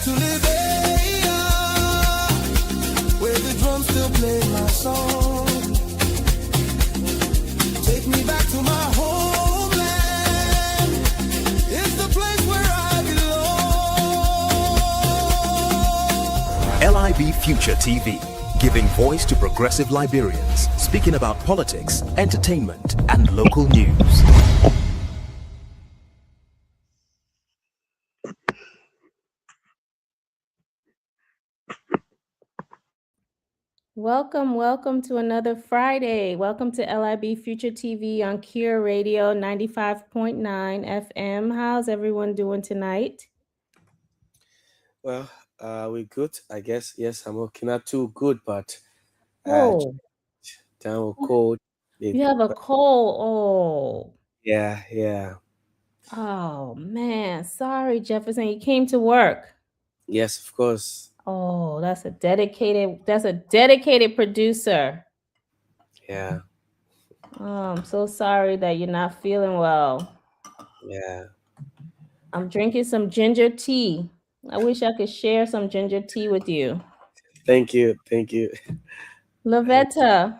to Liberia, where the drums still play my song. Take me back to my homeland. It's the place where I belong. LIB Future TV, giving voice to progressive Liberians, speaking about politics, entertainment, and local news. Welcome to another Friday. Welcome to LIB Future TV on Cure Radio 95.9 FM. How's everyone doing tonight? Well, we're good, I guess. Yes, I'm okay. Not too good, but Oh, down with cold. you have a cold. Yeah. Oh man, sorry, Jefferson. You came to work. Yes, of course. Oh, that's a dedicated producer. Yeah. Oh, I'm so sorry that you're not feeling well. Yeah. I'm drinking some ginger tea. I wish I could share some ginger tea with you. Thank you. Lavetta.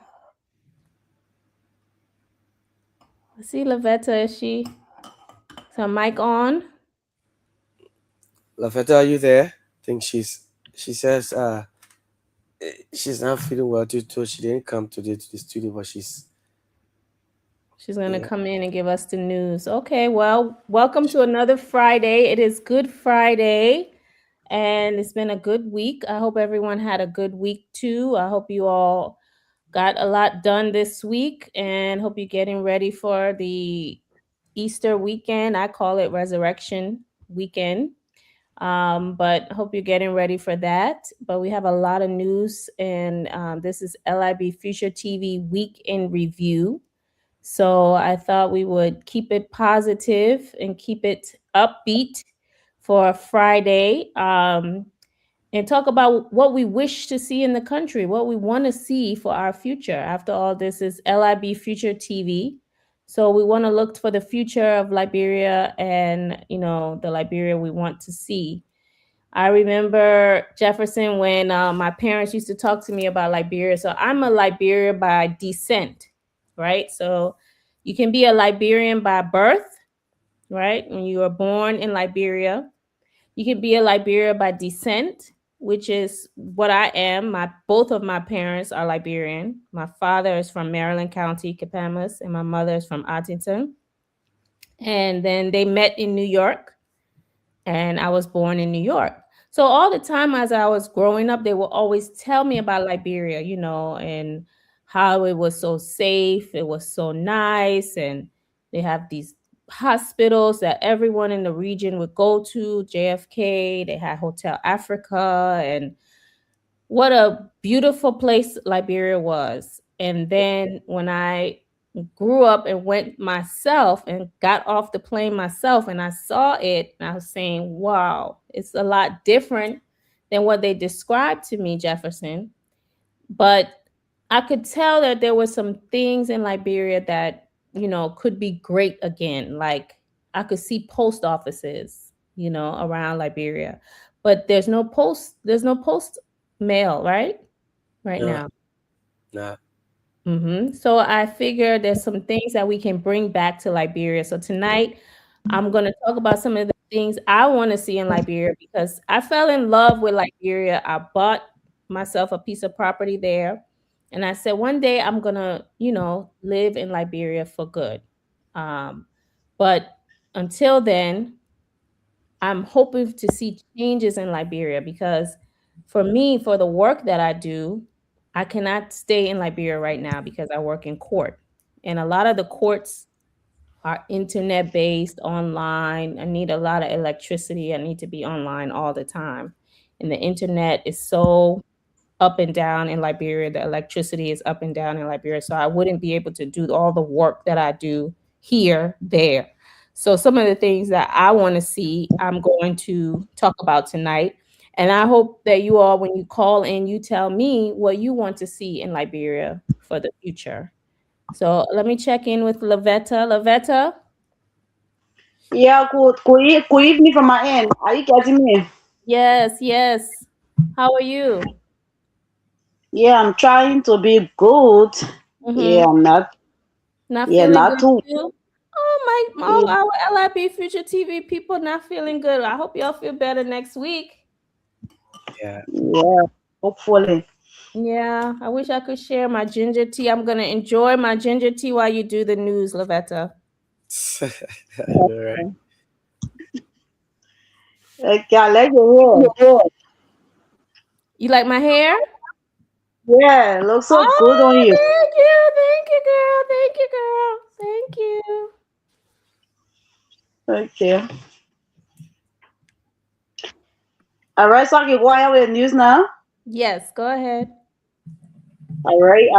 See Lavetta, is she? Is her mic on? Lafetta, are you there? I think she says she's not feeling well so she didn't come today to the studio, but she's gonna come in and give us the news. Okay, well, welcome to another Friday. It is Good Friday, and it's been a good week. I hope everyone had a good week too. I hope you all got a lot done this week, and hope you're getting ready for the Easter weekend. I call it Resurrection Weekend. But hope you're getting ready for that. But we have a lot of news, and this is LIB Future TV Week in Review. So I thought we would keep it positive and keep it upbeat for Friday, and talk about what we wish to see in the country, what we want to see for our future. After all, this is LIB Future TV. So we want to look for the future of Liberia and, the Liberia we want to see. I remember, Jefferson, when my parents used to talk to me about Liberia. So I'm a Liberian by descent, right? So you can be a Liberian by birth, right? When you were born in Liberia. You can be a Liberian by descent, which is what I am. Both of my parents are Liberian. My father is from Maryland County, Capamas, and my mother is from Arlington. And then they met in New York, and I was born in New York. So all the time as I was growing up, they would always tell me about Liberia, and how it was so safe, it was so nice, and they have these hospitals that everyone in the region would go to, JFK, they had Hotel Africa, and what a beautiful place Liberia was. And then when I grew up and went myself and got off the plane myself and I saw it, and I was saying, wow, it's a lot different than what they described to me, Jefferson. But I could tell that there were some things in Liberia that, could be great again. Like I could see post offices, around Liberia, but there's no post mail, right now. Nah. So I figure there's some things that we can bring back to Liberia. So tonight I'm going to talk about some of the things I want to see in Liberia, because I fell in love with Liberia. I bought myself a piece of property there, and I said one day I'm going to, live in Liberia for good. But until then, I'm hoping to see changes in Liberia, because for me, for the work that I do, I cannot stay in Liberia right now because I work in court. And a lot of the courts are internet based, online. I need a lot of electricity. I need to be online all the time. And the internet is so up and down in Liberia. The electricity is up and down in Liberia. So I wouldn't be able to do all the work that I do here, there. So some of the things that I want to see, I'm going to talk about tonight. And I hope that you all, when you call in, you tell me what you want to see in Liberia for the future. So let me check in with Lavetta. Yeah, good evening from my end. Are you getting me? Yes, yes. How are you? Yeah, I'm trying to be good. Yeah, Mm-hmm. I'm not. Not Yeah, feeling not good too. too? Oh my, all Yeah, our LIB Future TV people not feeling good. I hope y'all feel better next week. Yeah. yeah, hopefully. Yeah, I wish I could share my ginger tea. I'm gonna enjoy my ginger tea while you do the news, Lavetta. I know, right? Okay, I like your hair. You like my hair? Yeah, looks so good on Oh, you. thank you, girl, thank you, girl, thank you. Okay. All right, so I can go ahead with the news now. Yes, go ahead. All right.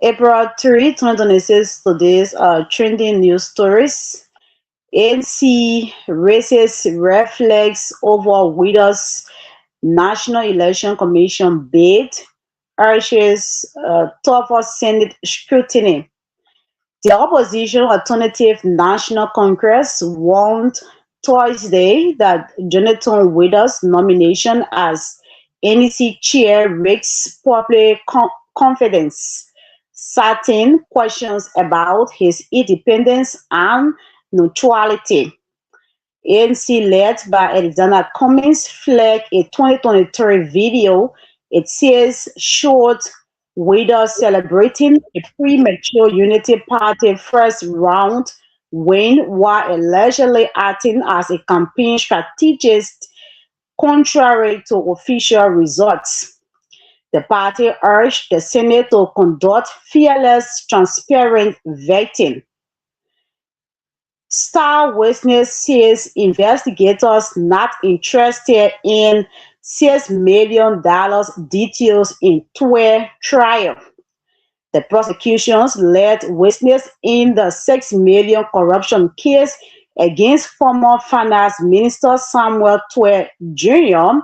April 3, 2026, today's trending news stories. ANC raises red flags over Widows National Election Commission bid, urges tougher Senate scrutiny. The opposition Alternative National Congress warned Thursday that Jonathan Widows' nomination as NEC chair risks public confidence, citing questions about his independence and neutrality. ANC led by Alexander Cummings flagged a 2023 video it says showed Widows celebrating a premature Unity Party first round win while allegedly acting as a campaign strategist contrary to official results. The party urged the Senate to conduct fearless, transparent vetting. Star Witness says investigators not interested in $6 million details in Twe trial. The prosecutions led witness in the $6 million corruption case against former Finance Minister Samuel Twe Jr.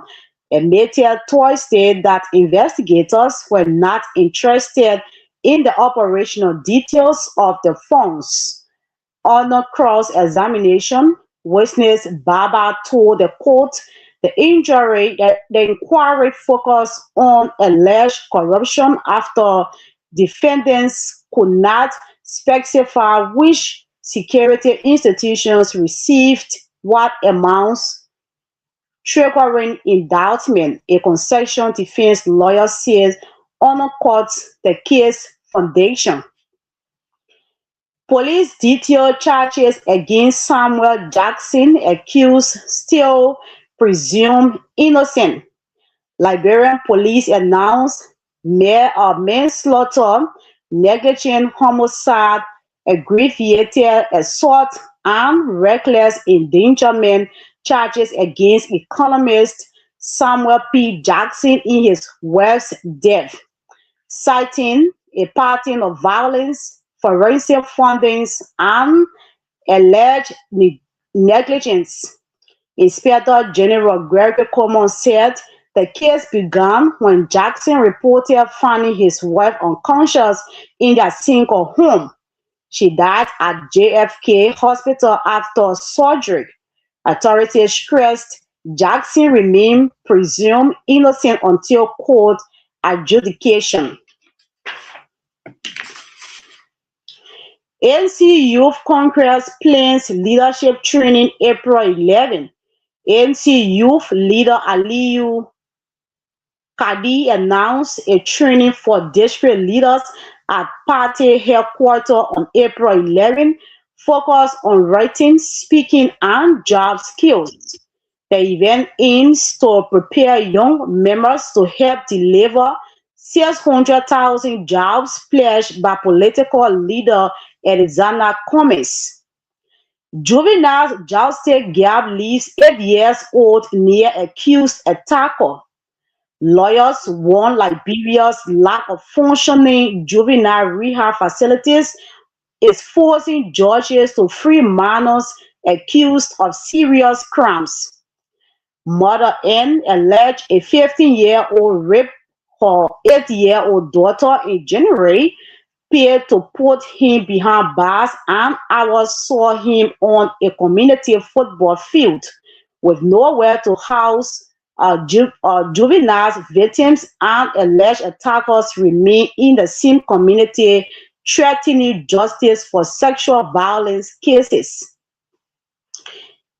admitted Thursday that investigators were not interested in the operational details of the funds. Under cross-examination, witness Baba told the court the inquiry focused on alleged corruption after defendants could not specify which security institutions received what amounts, triggering indictment. A concession defense lawyer says undercuts the case foundation. Police detailed charges against Samuel Jackson, accused still presumed innocent. Liberian police announced manslaughter, negligent homicide, aggravated assault, and reckless endangerment charges against economist Samuel P. Jackson in his wife's death, citing a pattern of violence, forensic findings, and alleged negligence. Inspector General Gregory Coleman said the case began when Jackson reported finding his wife unconscious in their single home. She died at JFK Hospital after surgery. Authorities stressed Jackson remained presumed innocent until court adjudication. ANC Youth Congress plans leadership training April 11. ANC Youth leader Aliyu Kadi announced a training for district leaders at party headquarters on April 11, focused on writing, speaking, and job skills. The event aims to prepare young members to help deliver 600,000 jobs pledged by political leader Alexander Cummings. Juvenile justice gap leaves 8 years old near accused attacker. Lawyers warn Liberia's lack of functioning juvenile rehab facilities is forcing judges to free minors accused of serious crimes. Mother N alleged a 15-year-old raped her 8-year-old daughter in January, paid to put him behind bars, and hours saw him on a community football field with nowhere to house juveniles. Victims and alleged attackers remain in the same community, threatening justice for sexual violence cases.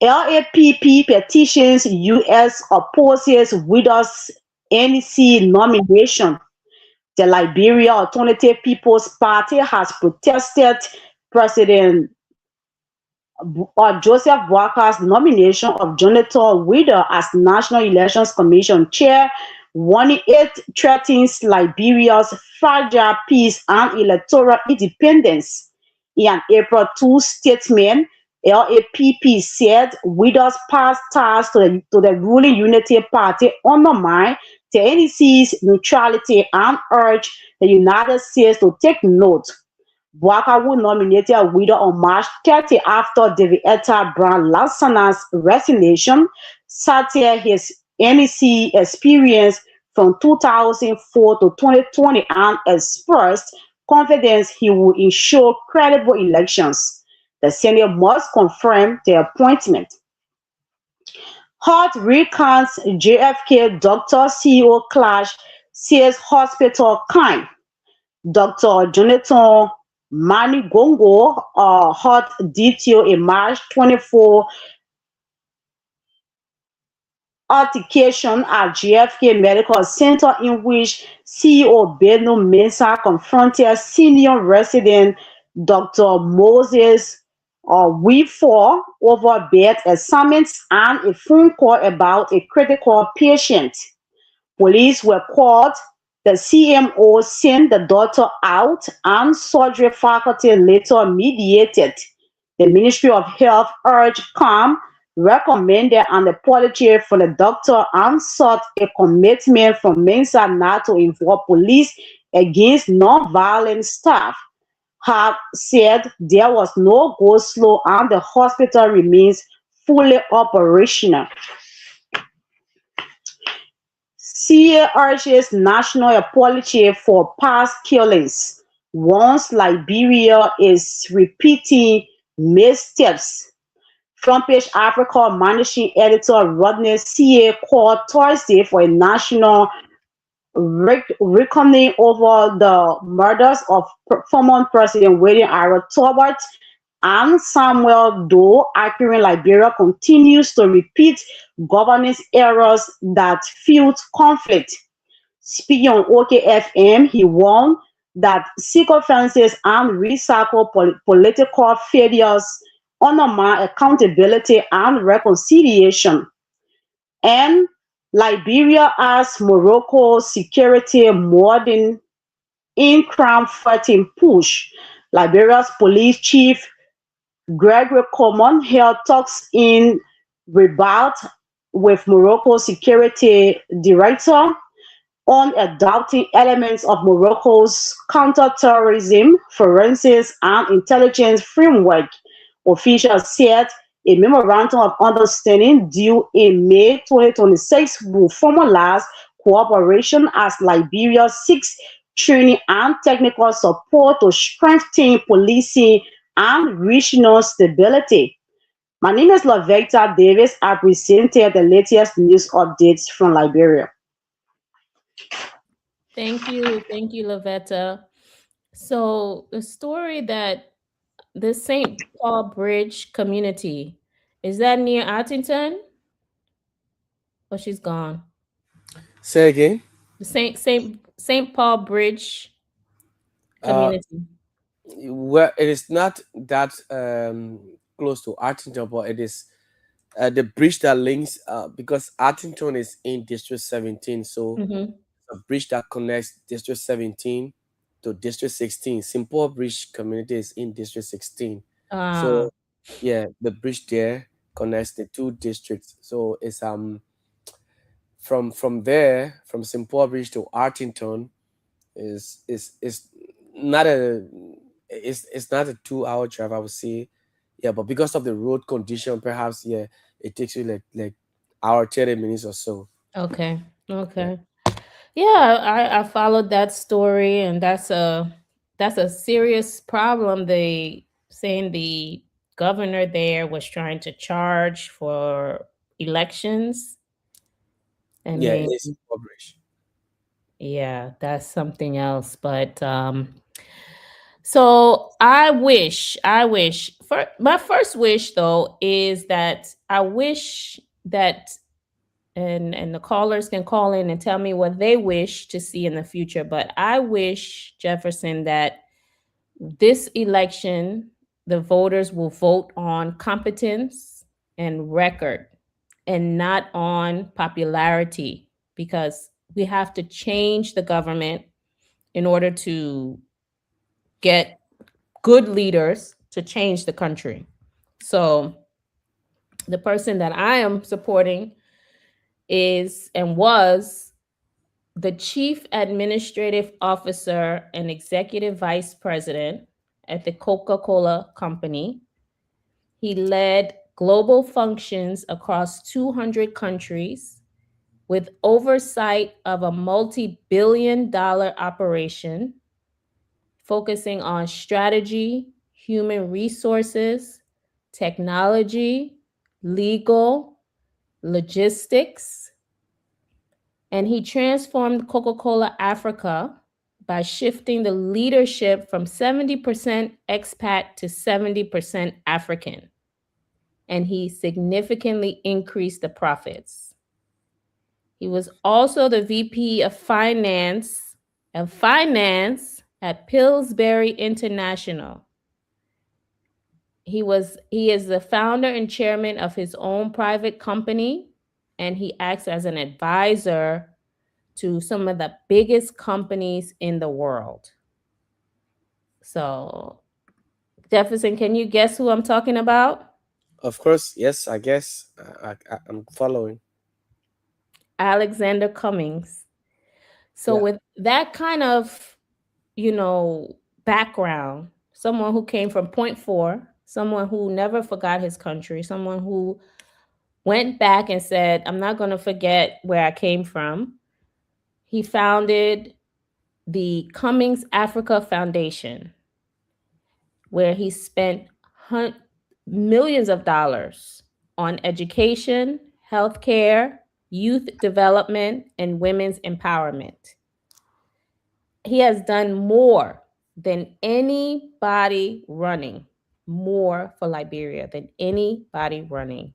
LAPP petitions U.S. opposes widows NEC nomination. The Liberia Alternative People's Party has protested President Joseph Boakar's nomination of Jonathan Widow as National Elections Commission chair, warning it threatens Liberia's fragile peace and electoral independence. In an April 2 statement, LAPP said Widow's past ties to the ruling Unity Party undermine the NEC's neutrality and urged the United States to take note. Boakawu nominated a widow on March 30 after David Etta Brown Lassana's resignation, cited his NEC experience from 2004 to 2020 and expressed confidence he would ensure credible elections. The Senate must confirm the appointment. Heart recounts JFK doctor CEO clash, says hospital kind. Dr. Jonathan Manigongo heart detail a March 24 altercation at JFK Medical Center in which CEO Beno Mensah confronted senior resident Dr. Moses Weefor over bed assignments and a phone call about a critical patient. Police were called. The CMO sent the doctor out and surgery faculty later mediated. The Ministry of Health urged calm, recommended an apology for the doctor and sought a commitment from Mensa not to involve police against non-violent staff. Hart said there was no go slow and the hospital remains fully operational. CA urges national apology for past killings. Once Liberia is repeating missteps. Front Page Africa managing editor Rodney CA called Thursday for a national reckoning over the murders of former President William R. Tolbert and Samuel Doe, arguing Liberia continues to repeat governance errors that fueled conflict. Speaking on OKFM, he warned that circumstances and recycle political failures undermine accountability and reconciliation. And Liberia asks Morocco security more than in crime fighting push. Liberia's police chief Gregory Coleman held talks in Rabat with Morocco's security director on adopting elements of Morocco's counterterrorism, forensics, and intelligence framework. Officials said a memorandum of understanding due in May 2026 will formalize cooperation as Liberia seeks training and technical support to strengthen policing and regional stability. My name is Lavecta Davis. I presented the latest news updates from Liberia. Thank you, Lavetta. So the story that the St. Paul Bridge community, is that near Artington? Oh, she's gone. Say again. The St. Paul Bridge Uh, community. well, it is not that close to Artington, but it is the bridge that links because Artington is in District 17, so Mm-hmm. a bridge that connects District 17 to District 16. St. Paul Bridge community is in District 16. Ah, So yeah, the bridge there connects the two districts. So it's from there, from St. Paul Bridge to Artington is not a it's not a 2 hour drive, I would say. Yeah, but because of the road condition, perhaps yeah, it takes you like hour 30 minutes or so. okay. Yeah. Okay. Yeah, I followed that story, and that's a serious problem. They saying the governor there was trying to charge for elections. I Yeah, mean, it's impoverished. yeah, that's something else. But so I wish for my first wish though is that I wish that and the callers can call in and tell me what they wish to see in the future. But I wish, Jefferson, that this election, the voters will vote on competence and record and not on popularity, because we have to change the government in order to get good leaders to change the country. So the person that I am supporting is and was the chief administrative officer and executive vice president at the Coca-Cola Company. He led global functions across 200 countries with oversight of a multi-billion-dollar operation focusing on strategy, human resources, technology, legal, logistics, and he transformed Coca Cola Africa by shifting the leadership from 70% expat to 70% African. And he significantly increased the profits. He was also the VP of finance at Pillsbury International. He is the founder and chairman of his own private company, and he acts as an advisor to some of the biggest companies in the world. So, Jefferson, can you guess who I'm talking about? Of course, yes, I guess I'm following. Alexander Cummings. So, Yeah. with that kind of, you know, background, someone who came from point four, someone who never forgot his country, someone who went back and said, I'm not going to forget where I came from. He founded the Cummings Africa Foundation, where he spent millions of dollars on education, healthcare, youth development, and women's empowerment. He has done more than anybody running, more for Liberia than anybody running,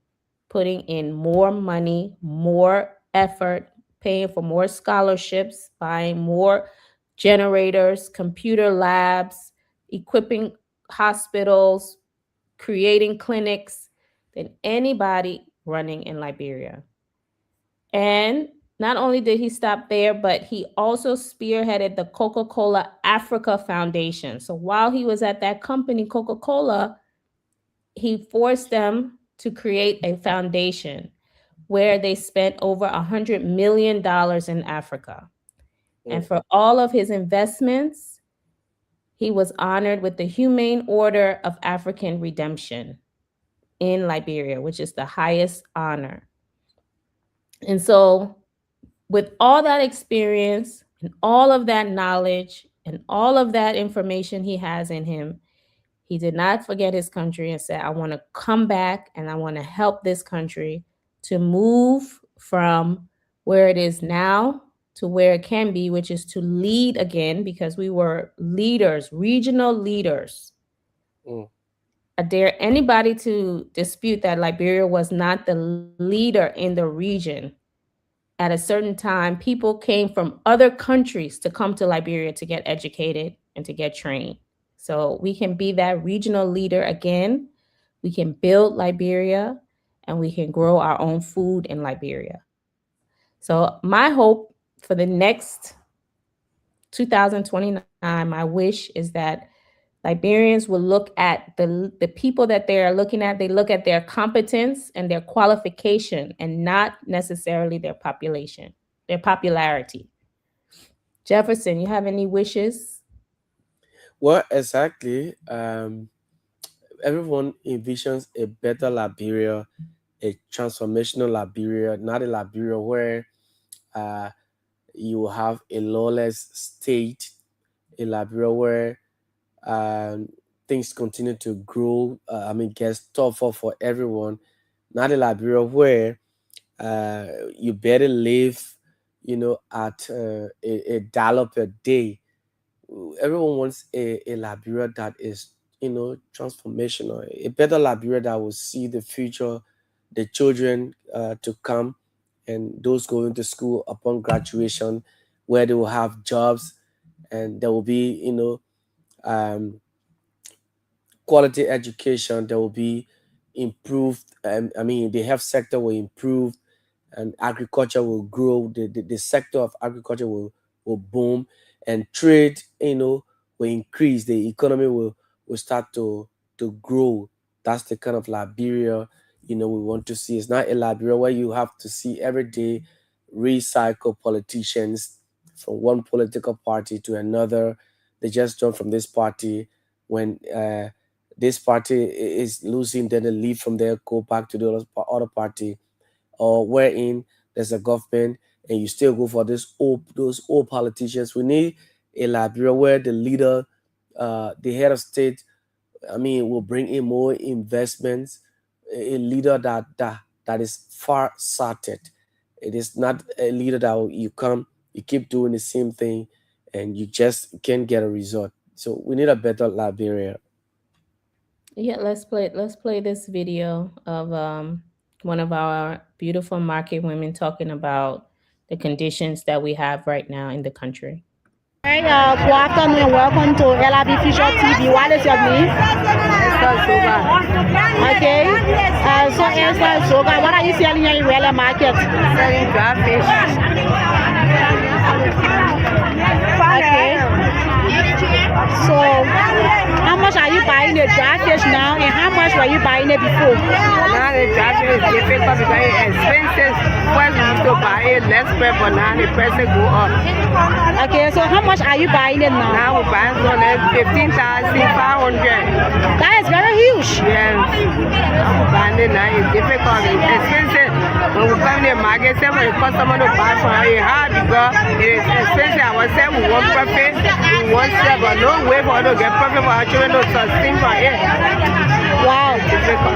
putting in more money, more effort, paying for more scholarships, buying more generators, computer labs, equipping hospitals, creating clinics than anybody running in Liberia. And not only did he stop there, but he also spearheaded the Coca Cola Africa Foundation. So while he was at that company, Coca Cola, he forced them to create a foundation where they spent over $100 million in Africa. And Mm. for all of his investments, he was honored with the Humane Order of African Redemption in Liberia, which is the highest honor. And so, with all that experience and all of that knowledge and all of that information he has in him, he did not forget his country and said, I want to come back and I want to help this country to move from where it is now to where it can be, which is to lead again, because we were leaders, regional leaders. Mm. I dare anybody to dispute that Liberia was not the leader in the region. At a certain time, people came from other countries to come to Liberia to get educated and to get trained. So we can be that regional leader again. We can build Liberia and we can grow our own food in Liberia. So my hope for the next 2029, my wish is that Liberians will look at the people that they are looking at, they look at their competence and their qualification and not necessarily their population, their popularity. Jefferson, you have any wishes? Well, exactly. Everyone envisions a better Liberia, a transformational Liberia, not a Liberia where uh, you have a lawless state, a Liberia where um, things continue to grow. Gets tougher for everyone. Not a Liberia where You better live, at $1 per day. Everyone wants a Liberia that is, transformational, a better Liberia that will see the future, the children to come, and those going to school upon graduation, where they will have jobs, and there will be, um, quality education. There will be improved. I mean, the health sector will improve, and agriculture will grow. The sector of agriculture will boom, and trade, will increase. The economy will start to grow. That's the kind of Liberia, we want to see. It's not a Liberia where you have to see every day recycle politicians from one political party to another. They just jump from this party when this party is losing, then they leave from there, go back to the other party, or wherein there's a government and you still go for those old politicians. We need a Liberia where the leader, the head of state, I mean, will bring in more investments. A leader that is far sighted. It is not a leader that you come, you keep doing the same thing, and you just can't get a result. So we need a better Liberia. Yeah, let's play this video of one of our beautiful market women talking about the conditions that we have right now in the country. Hey, good afternoon and welcome to LIB Fisher TV. What is your name? Okay. So Esther Soga, what are you selling here in Raleigh Market? Selling dry fish. Okay. So, how much are you buying the dry fish now, and how much were you buying it before? Now the dry fish is difficult because it's expensive. First we used to buy it less price, but now the price go up. Okay, so how much are you buying it now? Now we're buying for like 15,500. That is very huge. Yes. I'm buying it now. It's difficult. It's expensive. When we come in the market, say for the customer to buy from us, it's hard because it is expensive. I was saying we want profit, we want sell, but no way for us to get profit for our children to sustain for it. Wow.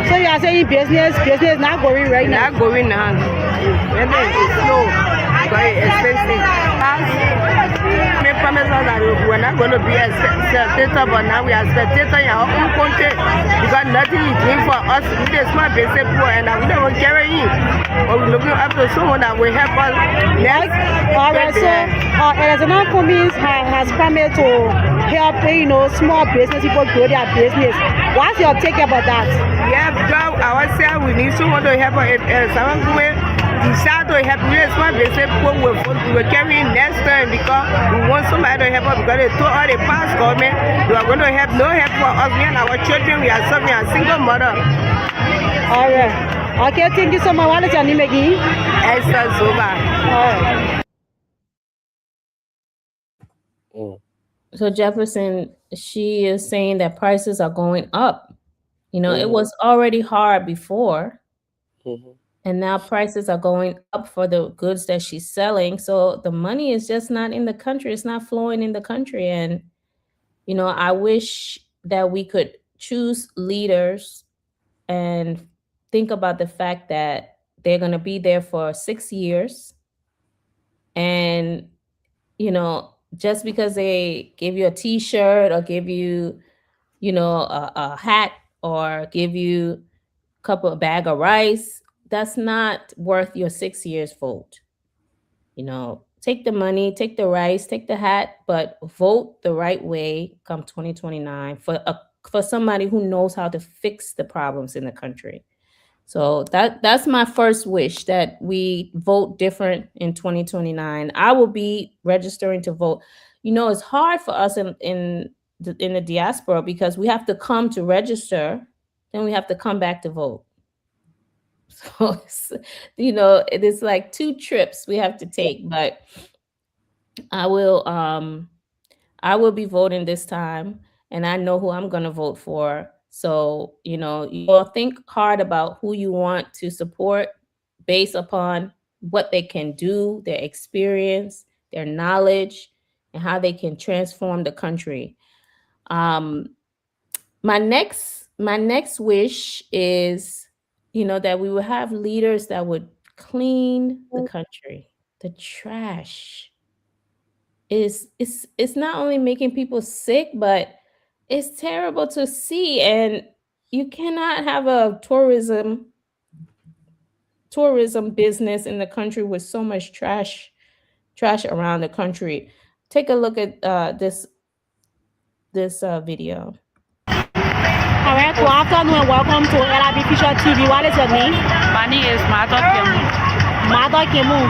So you are saying business is not going right now? Not going now. It's slow because it's expensive. They promised us that we're not going to be a spectator, but now we are spectator in our own country because nothing is doing for us. We are small business poor and we don't carry in. But we're looking up to someone that will help us next. All right, so Alexander Cummings has promised to help, small business people grow their business. What's your take about that? Yeah, because ourselves, we need someone to help us. Someone who decide to help us, small business people will carry in next time because we want somebody to help us because they told all the past government they are going to help, no help for us. Me and our children, we are suffering, a single mother. All right. Okay, thank you so much. What is your name again? Esther Zoba. All right. So Jefferson, she is saying that prices are going up. It was already hard before, and now prices are going up for the goods that she's selling. So the money is just not in the country. It's not flowing in the country. And, I wish that we could choose leaders and think about the fact that they're going to be there for 6 years. And, just because they give you a t-shirt or give you, a hat or give you a bag of rice, that's not worth your 6 years vote. Take the money, take the rice, take the hat, but vote the right way come 2029 for somebody who knows how to fix the problems in the country. So that's my first wish, that we vote different in 2029. I will be registering to vote. It's hard for us in the diaspora because we have to come to register, then we have to come back to vote. So it is like 2 trips we have to take, but I will be voting this time, and I know who I'm going to vote for. So, you all think hard about who you want to support based upon what they can do, their experience, their knowledge, and how they can transform the country. My next wish is, that we will have leaders that would clean the country. The trash is it's not only making people sick, but it's terrible to see. And you cannot have a tourism business in the country with so much trash around the country. Take a look at this video. All right, good afternoon and welcome to LIB Future TV. What is your name? My name is Mother Kemu. Mother Kemu.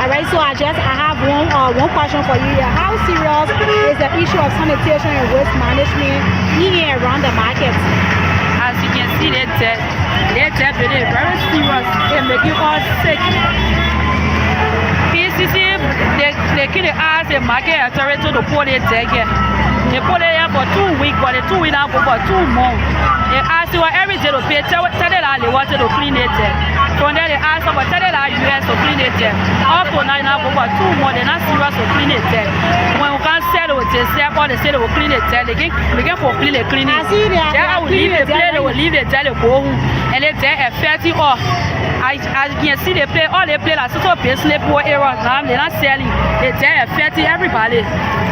All right, so I have one question for you here. How serious is the issue of sanitation and waste management in and around the market? As you can see, they're very serious. They're making us sick. PCC, they kill the ass, the market authority to pull it there. They put it here for 2 weeks, but the 2 weeks now for 2 months. They ask you every day to pay, tell them they wanted to clean it there. From there they ask about tell them US to clean it there. Up to now for 2 months, they're not serious to clean it there. When we can't sell it, they say they will clean it there. They can for clean the cleaning. I will leave the play, they will leave the there, they go home. And they are 30 off. As you can see, they play all they play like sort of business poor areas now. They're not selling. They are 30 everybody.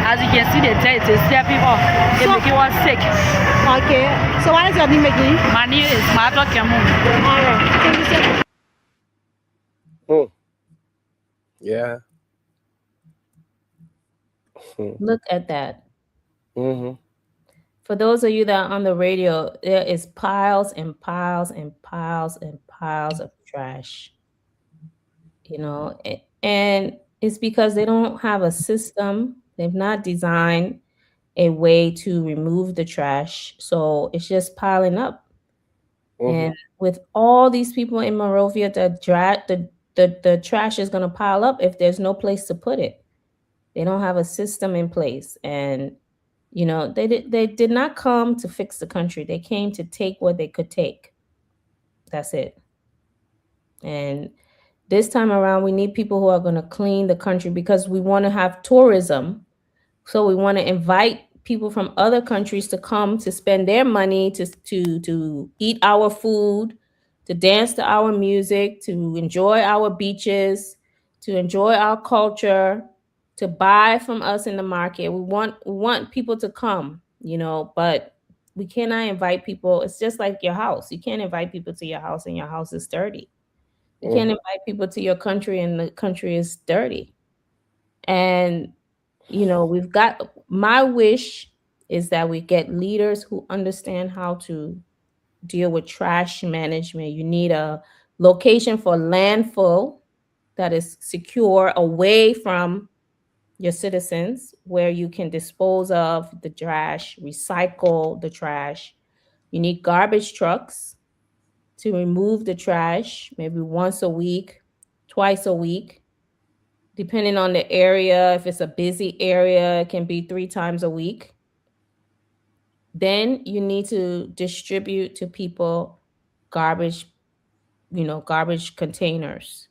As you can see, they tell it's stepping off. They make you sick. Okay. So what is your name again? My name is Mother Kemu. All right. Thank you so much. Yeah. Look at that. Mm-hmm. For those of you that are on the radio, there is piles and piles and piles and piles of trash. You know, and it's because they don't have a system. They've not designed a way to remove the trash. So it's just piling up. And with all these people in Monrovia, the trash is going to pile up if there's no place to put it. They don't have a system in place. And, you know, they did not come to fix the country. They came to take what they could take. That's it. And this time around, we need people who are going to clean the country because we want to have tourism. So we want to invite people from other countries to come to spend their money to eat our food, to dance to our music, to enjoy our beaches, to enjoy our culture, to buy from us in the market. We want people to come, you know, but we cannot invite people. It's just like your house. You can't invite people to your house and your house is dirty. You can't invite people to your country and the country is dirty. And, you know, my wish is that we get leaders who understand how to deal with trash management. You need a location for landfill that is secure away from your citizens where you can dispose of the trash, recycle the trash. You need garbage trucks to remove the trash maybe once a week, twice a week, depending on the area. If it's a busy area, it can be 3 times a week. Then you need to distribute to people garbage containers.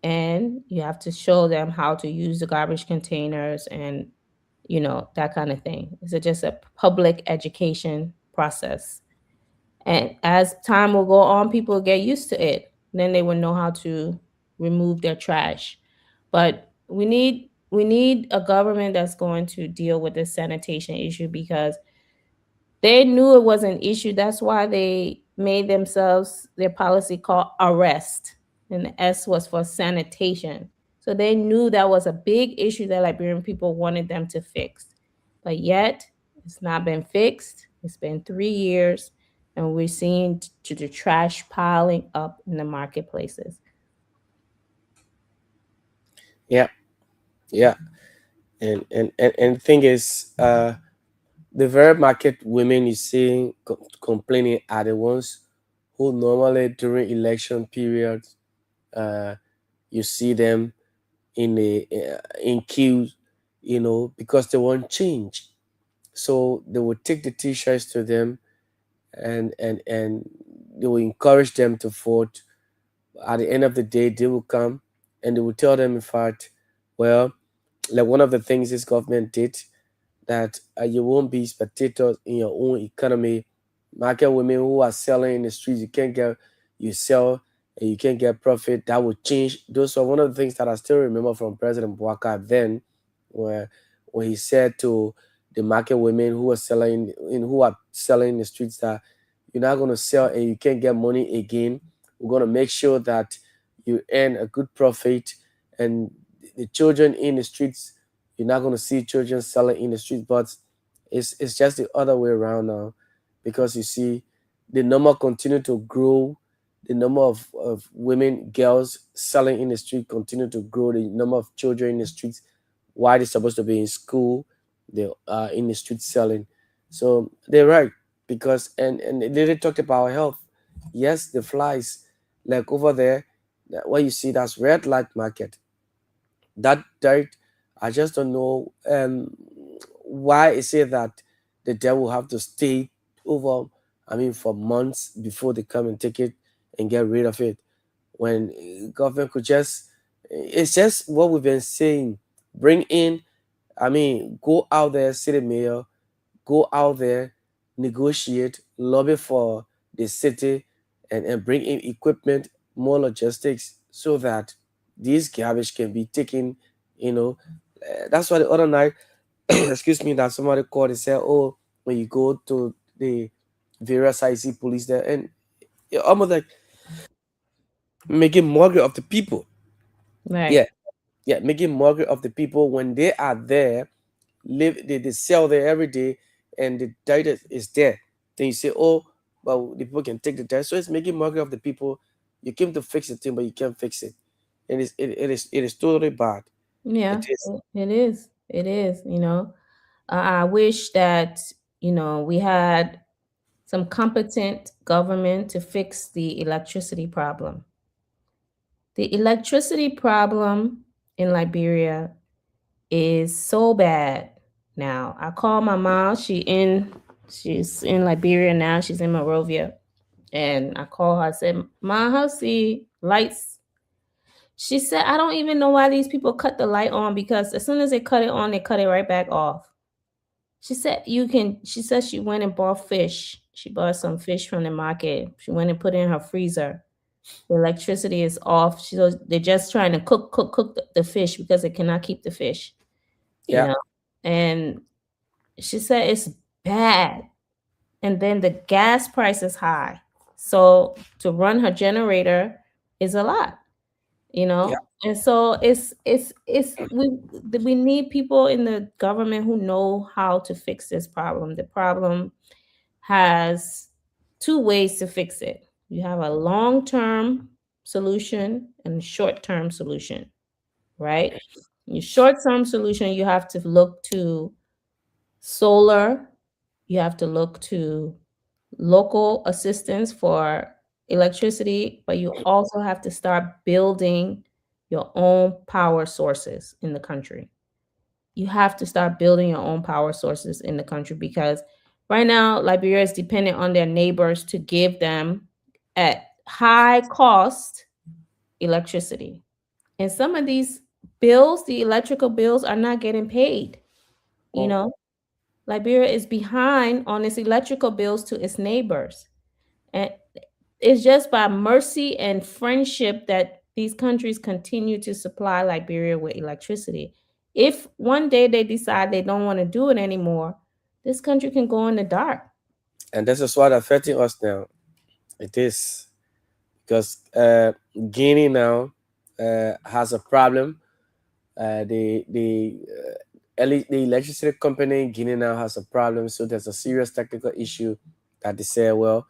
And you have to show them how to use the garbage containers and, you know, that kind of thing. It's just a public education process. And as time will go on, people will get used to it. Then they will know how to remove their trash. But we need a government that's going to deal with the sanitation issue because they knew it was an issue. That's why they made their policy called ARREST. And the S was for sanitation. So they knew that was a big issue that Liberian people wanted them to fix. But yet, it's not been fixed. It's been 3 years. And we're seeing the trash piling up in the marketplaces. Yeah. And the thing is, the very market women you see complaining are the ones who normally during election periods, you see them in queues, you know, because they want change. So they will take the t-shirts to them and they will encourage them to vote. At the end of the day, they will come and they will tell them, in fact, well, like one of the things this government did, that you won't be spectators in your own economy. Market women who are selling in the streets, you sell and you can't get profit, that will change. Those are one of the things that I still remember from President Bouaka then, where when he said to the market women who are selling in the streets that you're not going to sell and you can't get money again. We're going to make sure that you earn a good profit, and the children in the streets, you're not going to see children selling in the streets. But it's just the other way around now, because you see the number continue to grow, the number of women, girls selling in the street continue to grow, the number of children in the streets while they're supposed to be in school, they are in the street selling. So they're right, because and they talked about health. Yes, the flies, like over there, what you see, that's red light market. That dirt, I just don't know why is it that the devil have to stay over, I mean, for months before they come and take it and get rid of it, when government could just, it's just what we've been saying, bring in, I mean, go out there, city mayor, go out there, negotiate, lobby for the city, and bring in equipment, more logistics, so that these garbage can be taken, you know. That's why the other night, excuse me, that somebody called and said, oh, when you go to the various IC police there, and you're almost like making mockery of the people. Right. Yeah, yeah, making mockery of the people when they are there, they sell there every day, and the data is there. Then you say, oh, well, the people can take the data. So it's making mockery of the people. You came to fix the thing, but you can't fix it. And it is totally bad. Yeah, It is. it is. It is, I wish that, we had some competent government to fix the electricity problem. The electricity problem in Liberia is so bad now. I call my mom, she's in Liberia now, she's in Monrovia. And I call her, I said, Ma, how's the lights? She said, I don't even know why these people cut the light on, because as soon as they cut it on, they cut it right back off. She said she went and bought fish. She bought some fish from the market. She went and put it in her freezer. The electricity is off. They're just trying to cook the fish because they cannot keep the fish, you Yeah, know. And she said it's bad. And then the gas price is high. So to run her generator is a lot, you yeah. know. And so we need people in the government who know how to fix this problem. The problem has two ways to fix it. You have a long-term solution and a short-term solution, right? Your short-term solution, you have to look to solar, you have to look to local assistance for electricity, but you also have to start building your own power sources in the country. You have to start building your own power sources in the country, because right now Liberia is dependent on their neighbors to give them at high cost electricity. And some of these bills, the electrical bills, are not getting paid. You Oh, know, Liberia is behind on its electrical bills to its neighbors. And it's just by mercy and friendship that these countries continue to supply Liberia with electricity. If one day they decide they don't want to do it anymore, this country can go in the dark. and this is what affecting us now. It is, because Guinea now has a problem. The electricity company in Guinea now has a problem. So there's a serious technical issue that they say, well,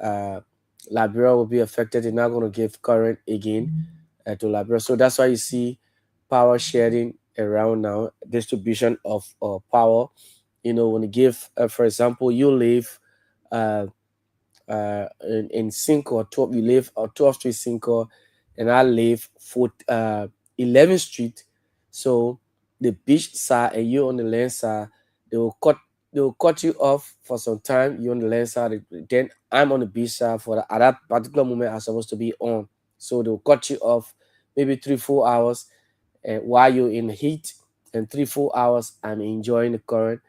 uh, Liberia will be affected. They're not going to give current again to Liberia. So that's why you see power sharing around now, distribution of power. When you give, for example, you live uh, in Cinco, 12, you live on 12th Street Cinco, and I live for 11th Street. So the beach side and you on the land side, they will cut you off for some time. You on the land side, then I'm on the beach side for at that particular moment I'm supposed to be on. So they'll cut you off maybe 3-4 hours, and while you're in the heat, and 3-4 hours I'm enjoying the current.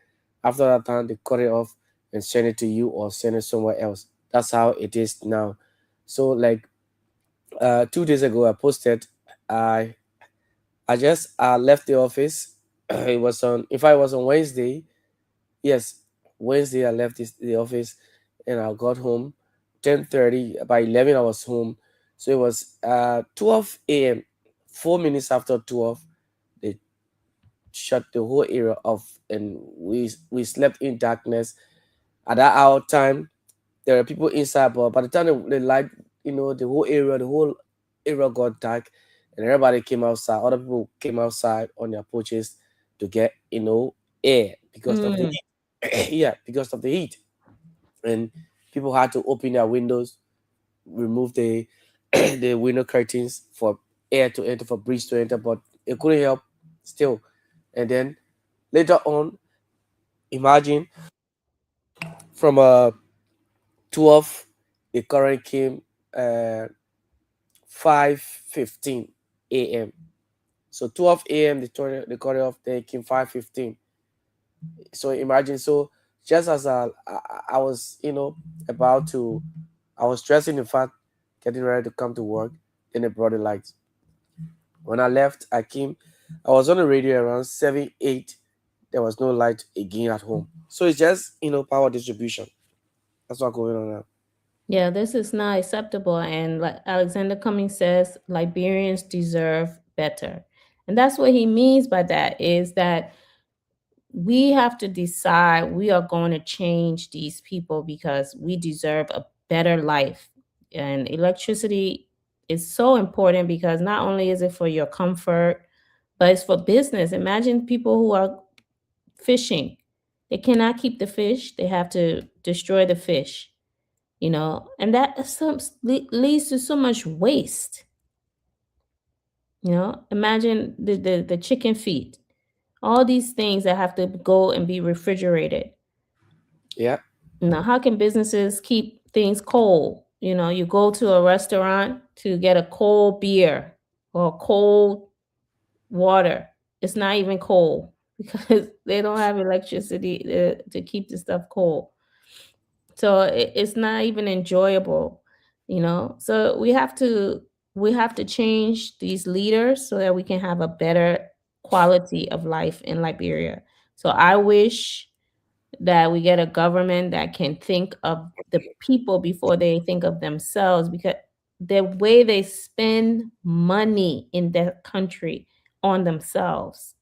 After that time, they cut it off and send it to you or send it somewhere else. That's how it is now. So like 2 days ago I posted. I I just left the office. It was on. If I was on Wednesday, yes, Wednesday I left the office, and I got home 10:30. By 11 I was home, so it was 12 a.m. 4 minutes after 12, they shut the whole area off, and we slept in darkness. At that hour time, there were people inside, but by the time the light, the whole area got dark, and everybody came outside. Other people came outside on their porches to get air because of the Mm. heat. Yeah, because of the heat, and people had to open their windows, remove the the window curtains for air to enter, for breeze to enter, but it couldn't help still. And then later on, imagine from 12, the current came 5:15 a.m. So 12 a.m. the current off, then came 5:15. So imagine, so just as I was about to, I was stressing the fact, getting ready to come to work, then they brought the lights. When I left, I was on the radio around 7 8. There was no light again at home. So it's just power distribution. That's what's going on now. Yeah, this is not acceptable. And like Alexander Cummings says, Liberians deserve better. And that's what he means by that, is that we have to decide we are going to change these people because we deserve a better life. And electricity is so important because not only is it for your comfort, but it's for business. Imagine people who are fishing. They cannot keep the fish, they have to destroy the fish, and that leads to so much waste. Imagine the chicken feet, all these things that have to go and be refrigerated. Yeah, How can businesses keep things cold? You go to a restaurant to get a cold beer or cold water. It's not even cold because they don't have electricity to keep the stuff cold. So it's not even enjoyable. So we have to change these leaders so that we can have a better quality of life in Liberia. So I wish that we get a government that can think of the people before they think of themselves, because the way they spend money in their country on themselves,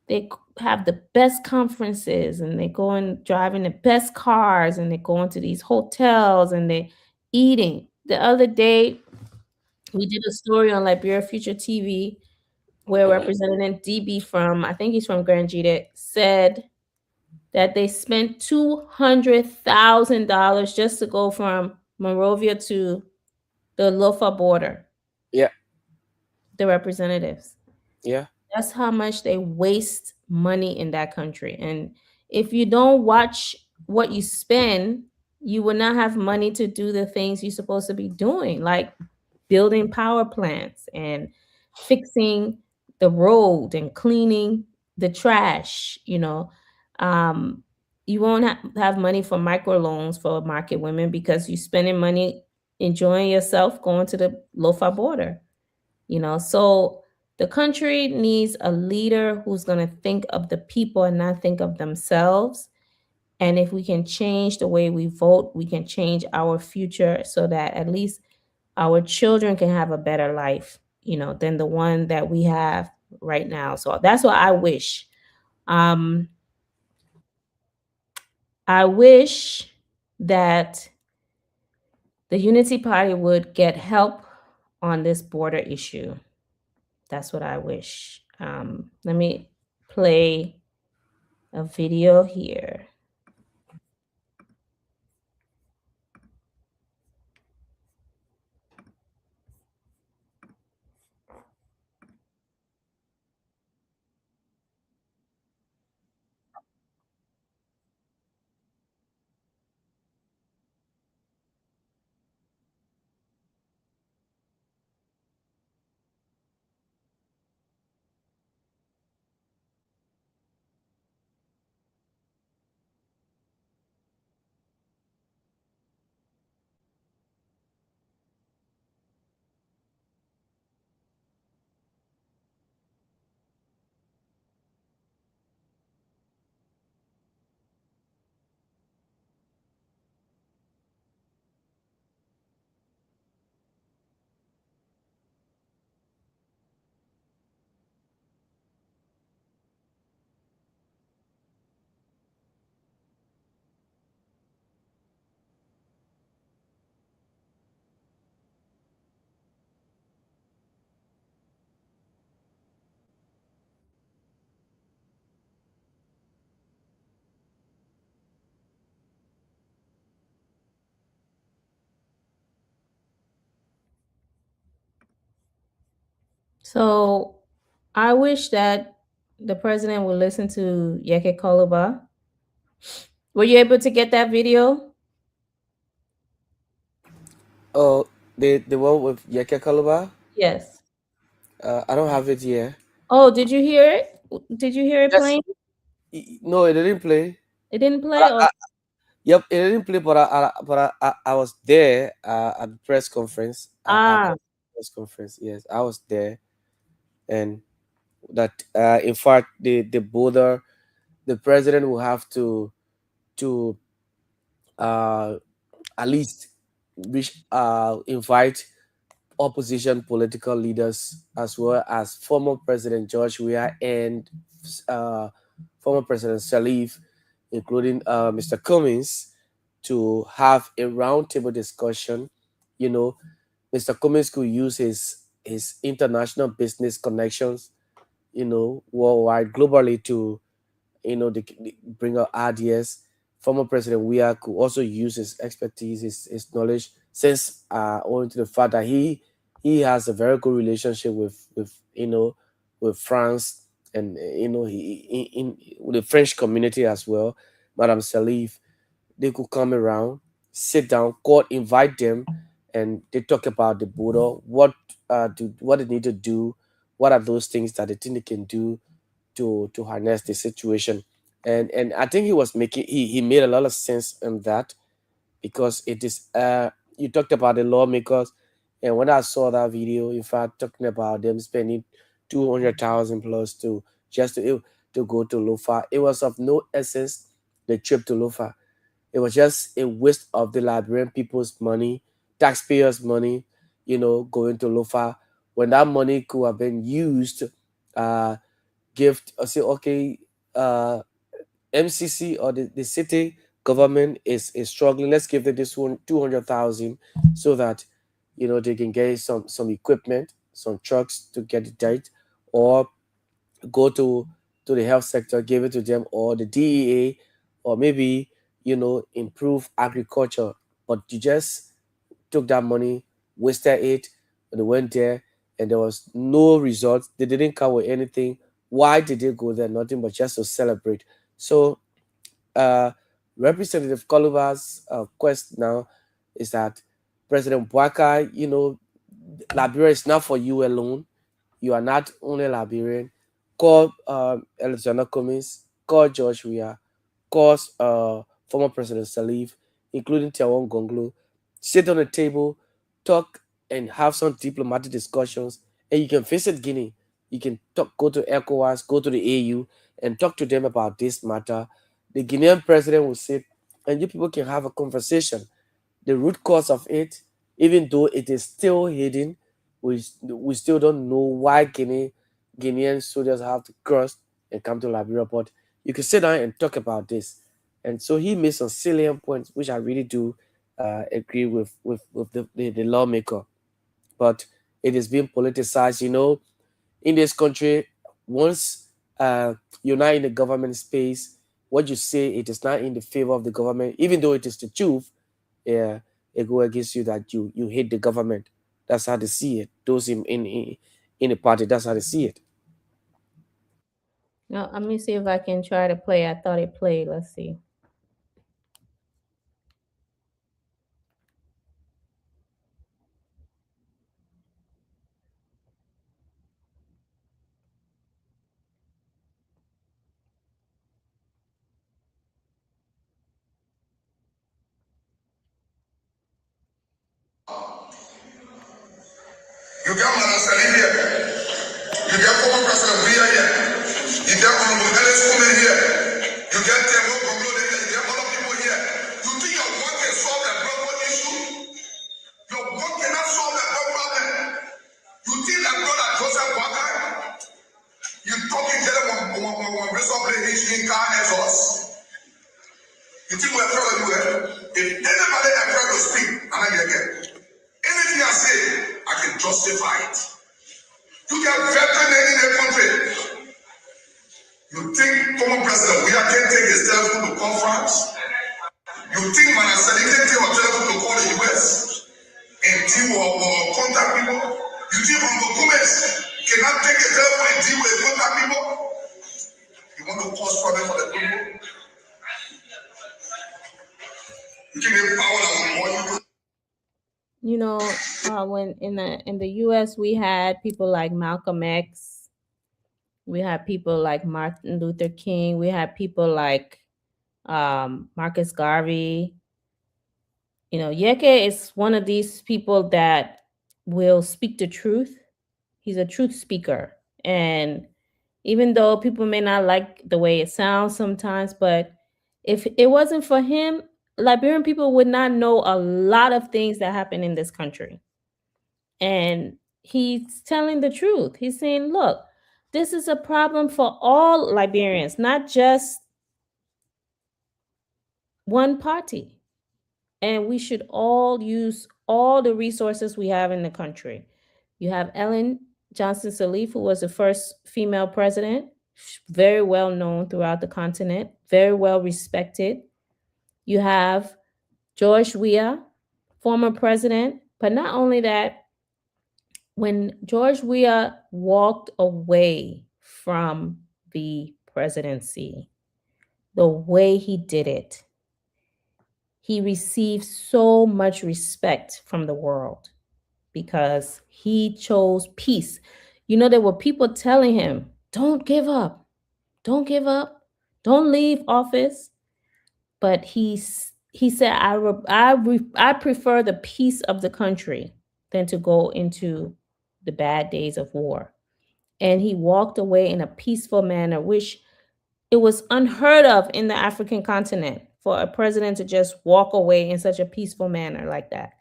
they have the best conferences and they go and drive in the best cars and they go into these hotels and they eating. The other day, we did a story on Liberia Future TV where Representative DB from, I think he's from Grand Jita, said that they spent $200,000 just to go from Monrovia to the Lofa border, yeah, the representatives. yeah, That's how much they waste money in that country. And if you don't watch what you spend, you will not have money to do the things you're supposed to be doing, like building power plants and fixing the road and cleaning the trash. Um, you won't have money for microloans for market women because you're spending money enjoying yourself going to the Lofa border. So the country needs a leader who's going to think of the people and not think of themselves. And if we can change the way we vote, we can change our future so that at least our children can have a better life, than the one that we have right now. So that's what I wish. Um, I wish that the Unity Party would get help on this border issue. That's what I wish. Let me play a video here. So I wish that the president would listen to Yeke Koluba. Were you able to get that video? Oh, the one with Yeke Kaluba? Yes. I don't have it here. Oh, did you hear it? Did you hear it Yes. playing? No, it didn't play. It didn't But play? Or yep, it didn't play. But I was there at the press conference. At ah, the press conference, yes, I was there, and that in fact the border, the president will have to uh at least invite opposition political leaders as well as former President George Weah and uh, former President Salif, including Mr. Cummings, to have a roundtable discussion. You know, Mr. Cummings could use his international business connections, worldwide, globally to they bring out ideas. Former President Weah could also use his expertise, his knowledge, since owing to the fact that he has a very good relationship with France, and he in with the French community as well. Madame Salif, they could come around, sit down, court invite them, and they talk about the border, what they need to do, what are those things that they think they can do to harness the situation. And I think he made a lot of sense in that, because it is you talked about the lawmakers, and when I saw that video, in fact, talking about them spending 200,000 plus to go to Lofa, it was of no essence. The trip to Lofa, it was just a waste of the Liberian people's money, taxpayers' money, going to Lofa, when that money could have been used, uh, give or say, okay, uh MCC or the city government is struggling, let's give them this one 200,000, so that they can get some equipment, some trucks to get it right, or go to the health sector, give it to them, or the DEA, or maybe improve agriculture. But you just took that money, wasted it, and they went there, and there was no result. They didn't come with anything. Why did they go there? Nothing but just to celebrate. So, uh, Representative Koluba's quest now is that President Bwaka, Liberia is not for you alone. You are not only Liberian. Call Alexander Cummings, call George Weah, call former President Salif, including Tiawan Gonglo. Sit on the table, talk, and have some diplomatic discussions. And you can visit Guinea. You can go to ECOWAS, go to the AU, and talk to them about this matter. The Guinean president will sit, and you people can have a conversation. The root cause of it, even though it is still hidden, we still don't know why Guinean soldiers have to cross and come to Liberia. But you can sit down and talk about this. And so he made some salient points, which I really do agree with the lawmaker. But it is being politicized. In this country, once you're not in the government space, what you say, it is not in the favor of the government, even though it is the truth. Yeah, it go against you that you hate the government. That's how they see it. Those in the party, that's how they see it. now let me see if I can try to play. I thought it played. Let's see. You get Madam Salim here. You get former President Weah here. You get Honorable Ellis Kume here. You get Temo Konglo here. You get other people here. You think your work can solve the global issue? Your work cannot solve the global problem. You think that brother Joseph Walker, you talking to them on resolve issue in car as us? You think we're afraid of you? If anybody afraid to speak, I'm not again. Anything I say, I can justify it. You get veteran in the country. You think former president we can take his telephone to conference? You think when I said he can take our telephone to call the US and team or contact people? You You think Uncle Gomez cannot take a telephone and deal with contact people? You want to cause problem for the people? You think the power that will want you to. You know, when in the U.S. we had people like Malcolm X, we had people like Martin Luther King, we had people like Marcus Garvey. You know, Yeke is one of these people that will speak the truth. He's a truth speaker, and even though people may not like the way it sounds sometimes, but if it wasn't for him, Liberian people would not know a lot of things that happen in this country. And he's telling the truth. He's saying, look, this is a problem for all Liberians, not just one party. And we should all use all the resources we have in the country. You have Ellen Johnson Sirleaf, who was the first female president, very well known throughout the continent, very well respected. You have George Weah, former president. But not only that, when George Weah walked away from the presidency, the way he did it, he received so much respect from the world because he chose peace. You know, there were people telling him, don't give up, don't give up, don't leave office. But he said, I prefer the peace of the country than to go into the bad days of war. And he walked away in a peaceful manner, which it was unheard of in the African continent for a president to just walk away in such a peaceful manner like that.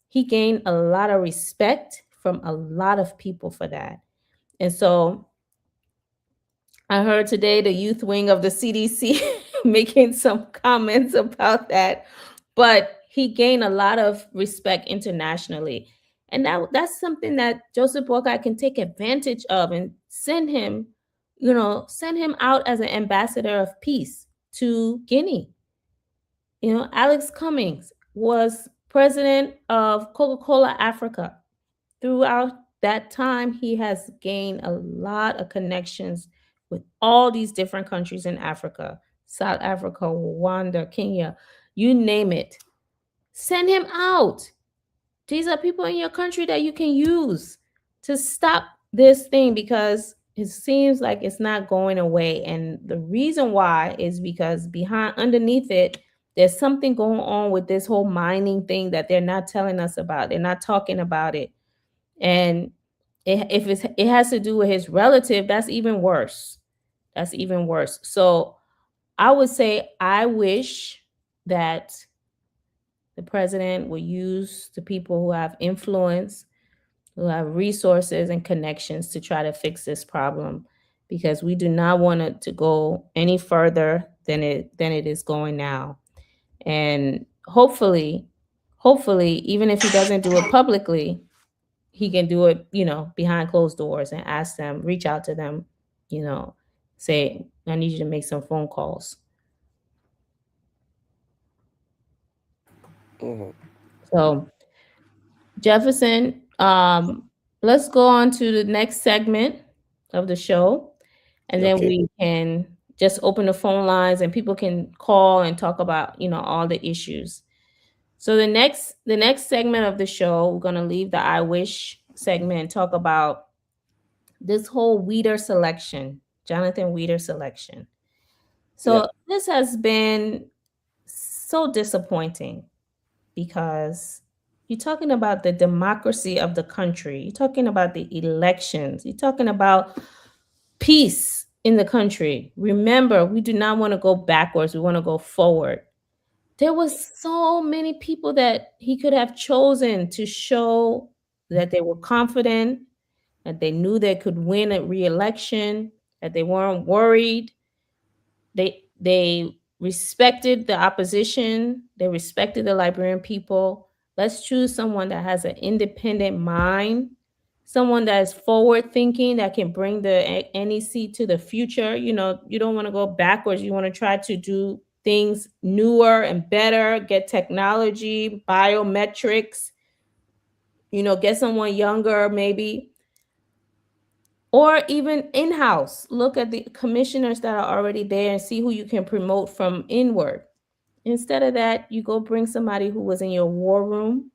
He gained a lot of respect from a lot of people for that. And so I heard today the youth wing of the CDC making some comments about that, but he gained a lot of respect internationally. And that's something that Joseph Boakai can take advantage of and send him out as an ambassador of peace to Guinea. You know, Alex Cummings was president of Coca-Cola Africa. Throughout that time, he has gained a lot of connections with all these different countries in Africa, South Africa, Rwanda, Kenya, you name it. Send him out. These are people in your country that you can use to stop this thing, because it seems like it's not going away. And the reason why is because underneath it, there's something going on with this whole mining thing that they're not telling us about. They're not talking about it. And if it has to do with his relative, that's even worse. That's even worse. So I would say I wish that the president would use the people who have influence, who have resources and connections to try to fix this problem, because we do not want it to go any further than it is going now. And hopefully, even if he doesn't do it publicly, he can do it, behind closed doors and ask them, reach out to them, say, I need you to make some phone calls. Mhm. So, Jefferson, let's go on to the next segment of the show, and then Okay. we can just open the phone lines and people can call and talk about, all the issues. So the next segment of the show, we're going to leave the I Wish segment and talk about this whole Weeder selection, Jonathan Weeder selection. So Yeah. this has been so disappointing, because you're talking about the democracy of the country. You're talking about the elections. You're talking about peace in the country. Remember, we do not want to go backwards. We want to go forward. There was so many people that he could have chosen to show that they were confident, that they knew they could win a re-election, that they weren't worried. They respected the opposition. They respected the Liberian people. Let's choose someone that has an independent mind, someone that is forward thinking, that can bring the NEC to the future. You don't want to go backwards. You want to try to do things newer and better, get technology, biometrics, You know, get someone younger, maybe, or even in-house. Look at the commissioners that are already there and see who you can promote from inward. Instead of that, you go bring somebody who was in your war room.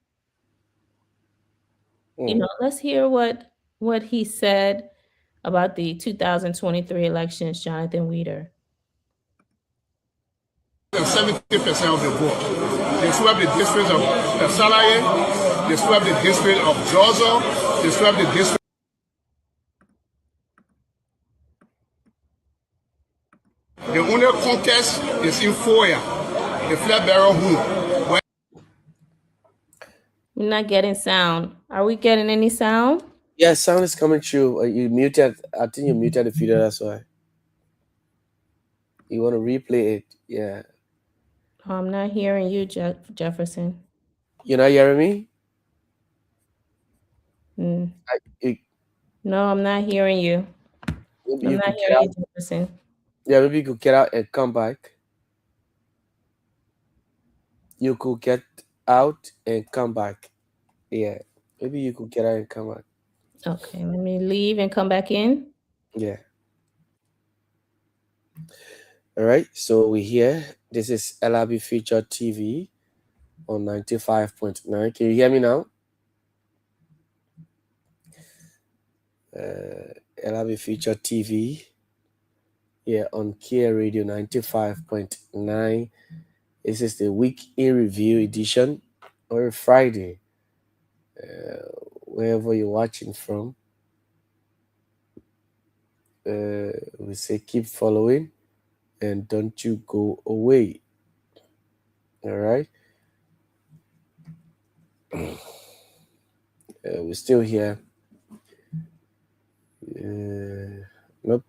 You know, let's hear what he said about the 2023 elections, Jonathan Weeder. 70% of the vote. They swept the district of Salaye, they swept the district of Georgia, they swept the district. The only contest is in Foya, the flat barrel room. We're not getting sound. Are we getting any sound? Yeah, sound is coming through. You muted. I think you muted the video. That's why. You want to replay it? Yeah. I'm not hearing you, Jefferson. You're not hearing me? No, I'm not hearing you. Maybe I'm you not could get hearing out. you, Jefferson. Yeah, maybe you could get out and come back. You could get out and come back. Yeah. Maybe you could get out and come back. Okay, let me leave and come back in. Yeah. All right. So we're here. This is LIB Feature TV on 95.9. Can you hear me now? LIB Feature TV. Yeah, on Kia Radio 95.9. This is the Week in Review edition, or Friday, wherever you're watching from. We say keep following and don't you go away. All right. We're still here. Nope.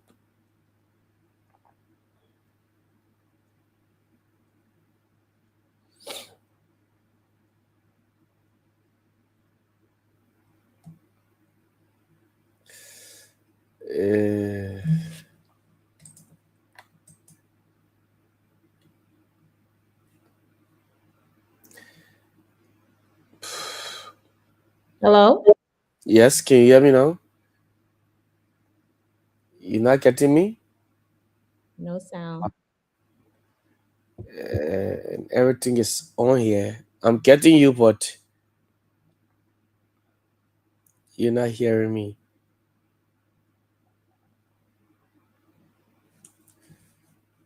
Hello? Yes, can you hear me now? You're not getting me? No sound. And everything is on here. I'm getting you, but you're not hearing me.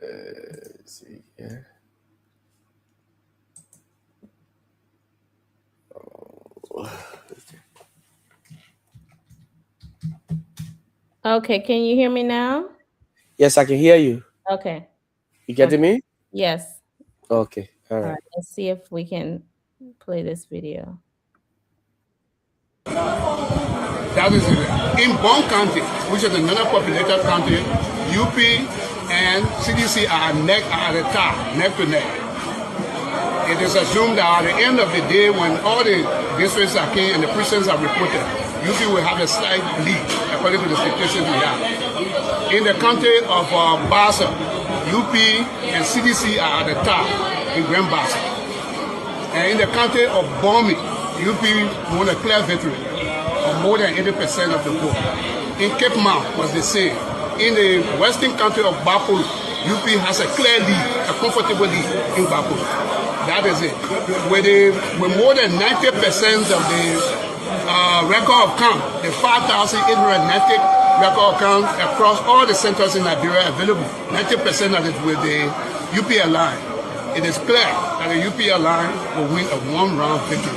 Let's see here. Okay, can you hear me now? Yes, I can hear you. Okay. You getting me? Yes. Okay. All right. Let's see if we can play this video. That is in Bond County, which is another populated county. UP and CDC are at the top, neck to neck. It is assumed that at the end of the day, when all the districts are clean and the precincts are reported, UP will have a slight lead according to the statistics we have. In the county of Bassa, UP and CDC are at the top in Grand Bassa. And in the county of Bomi, UP won a clear victory of more than 80% of the vote. In Cape Mount was the same. In the western county of Bapolo, UP has a clear lead, a comfortable lead in Bapolo. That is it. With more than 90% of the record of count, the 5,890 record of count across all the centers in Liberia available, 90% of it with the UP line. It is clear that the UP line will win a one-round victory.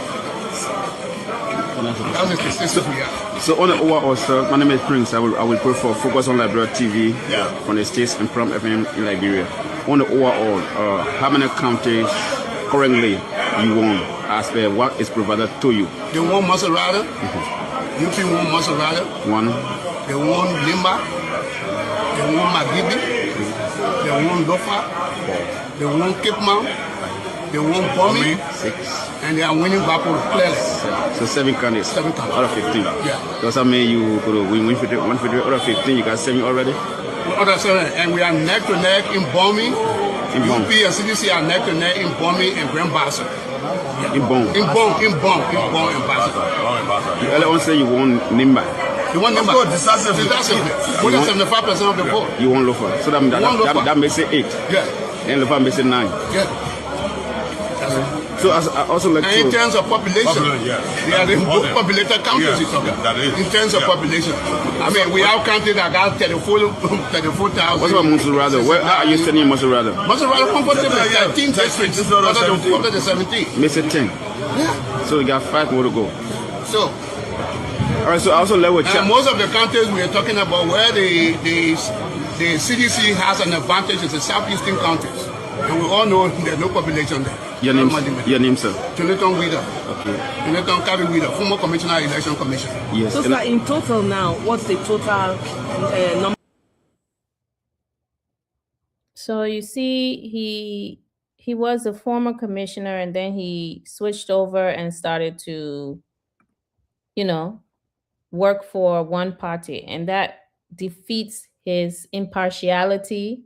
That's the statistics we have. So on the overall, sir, my name is Prince. I will pray for Focus on Liberia TV from the States and from FM in Liberia. On the overall, how many counties currently you won as per what is provided to you? They won Maserati. UP won Maserati. One. They won Limba. They won Magibi. They won Lofa. They won Cape Mount. They won Bomi. 6. And they are winning Bapolo clearly. So 7 counties. 7 counties. Out of 15. Yeah. Does that mean you could win 150 out of 15? You got 7 already? Out of 7. And we are neck to neck in Bomi. UP and CDC are neck to neck in Bomi and Grand Bassa. In Bong. In Bassa. You earlier on say you want Nimba. You want Nimba? Decisively. More than 75% of the vote. You want Lofa. So that makes it 8. Yeah. And Lofa makes it 9. Yeah. So I also like in terms of population, they are the most populated counties. In terms of population, I mean, we have counties that got 34,000. What about Monserrado? Where are you sending Monserrado? Monserrado comfortably 13 districts out the 17. Makes it 10. Yeah. So we got 5 more to go. So. All right. So I also like with most of the counties we are talking about where the CDC has an advantage is the southeastern counties. And we all know there's no population there. Your name, sir? Jonathan Weeder. Okay. Jonathan Carey Weeder, former commissioner, election commission. Yes. So, sir, in total now, what's the total number? So you see, he was a former commissioner, and then he switched over and started to, work for one party, and that defeats his impartiality.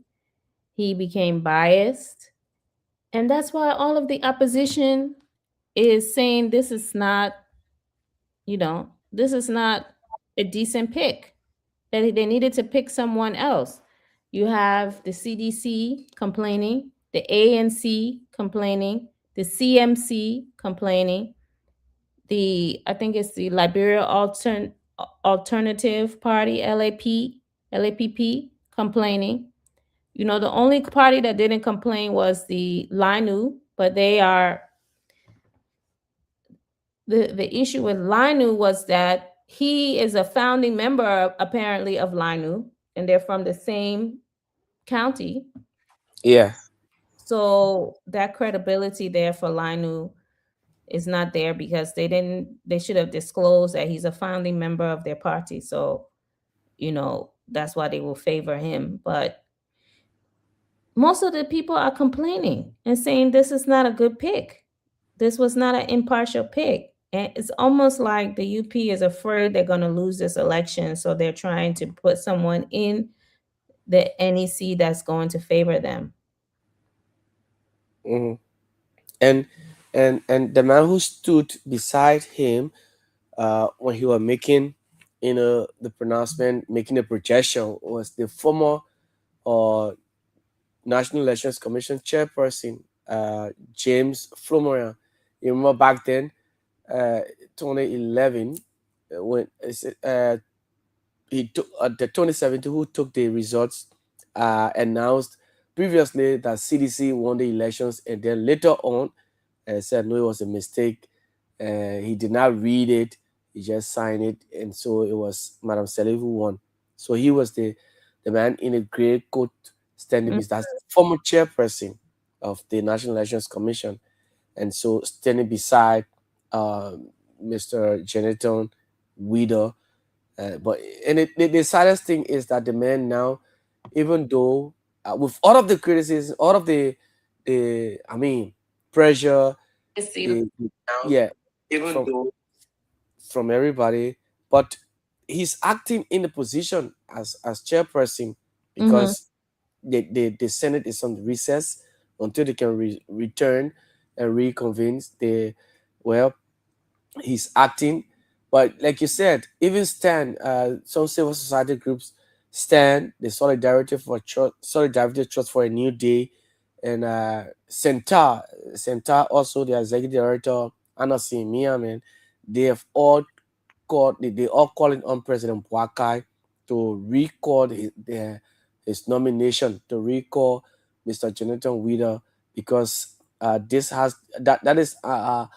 He became biased. And that's why all of the opposition is saying this is not a decent pick. That they needed to pick someone else. You have the CDC complaining, the ANC complaining, the CMC complaining, I think it's the Liberia Alternative Party, LAPP, complaining. The only party that didn't complain was the LINU, but they are the issue with LINU was that he is a founding member apparently of LINU, and they're from the same county. Yeah. So that credibility there for LINU is not there because they should have disclosed that he's a founding member of their party. So, that's why they will favor him. But most of the people are complaining and saying this is not a good pick. This was not an impartial pick. And it's almost like the UP is afraid they're going to lose this election. So they're trying to put someone in the NEC that's going to favor them. Mm-hmm. And the man who stood beside him when he was making the pronouncement, making a projection, was the former National Elections Commission chairperson, James Flomoyan. You remember back then, 2011, when he took the 2017, who took the results, announced previously that CDC won the elections, and then later on said no, it was a mistake. He did not read it; he just signed it, and so it was Madam Saleh who won. So he was the man in a gray coat standing beside, that's the former chairperson of the National Elections Commission, and so standing beside Mr. Jonathan Weeder. But the saddest thing is that the man now, even though with all of the criticism, all of the pressure, from everybody, but he's acting in the position as chairperson because the Senate is on recess until they can return and reconvene. He's acting. But like you said, even stand some civil society groups stand the Solidarity Trust for a New Day, and Centaur also, the executive director Anasi Miamen, they have all called. They all calling on President Boakai to recall his nomination, to recall Mr. Jonathan Weeder, because this has that is an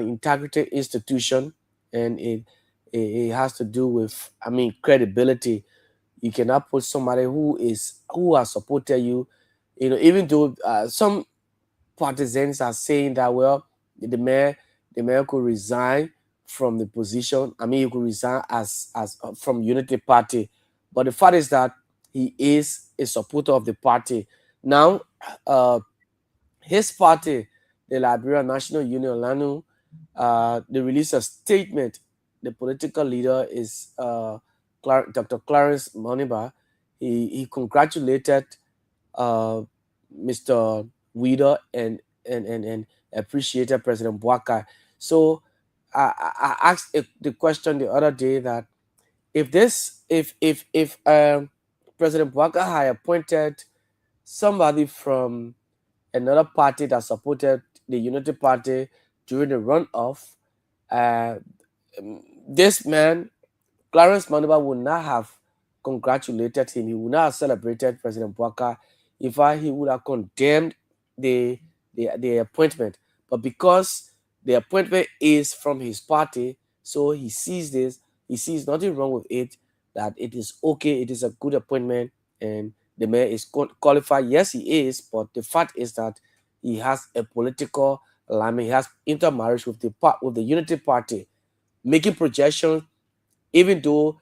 integrity institution, and it has to do with credibility. You cannot put somebody who has supported you, even though some partisans are saying that the mayor could resign from the position. He could resign as from Unity Party, but the fact is that he is a supporter of the party. Now, his party, the Liberia National Union, LANU, they released a statement. The political leader is Dr. Clarence Moniba. He congratulated Mr. Weeder and appreciated President Boakai. So I asked the question the other day that if President Bouaga had appointed somebody from another party that supported the Unity Party during the runoff, uh, this man, Clarence Manuba, would not have congratulated him. He would not have celebrated President Bouaga. In fact, he would have condemned the, the appointment. But because the appointment is from his party, so he sees this, he sees nothing wrong with it, that it is okay, it is a good appointment, and the man is qualified. Yes, he is, but the fact is that he has a political alignment. He has intermarriage with the Unity Party, making projections, even though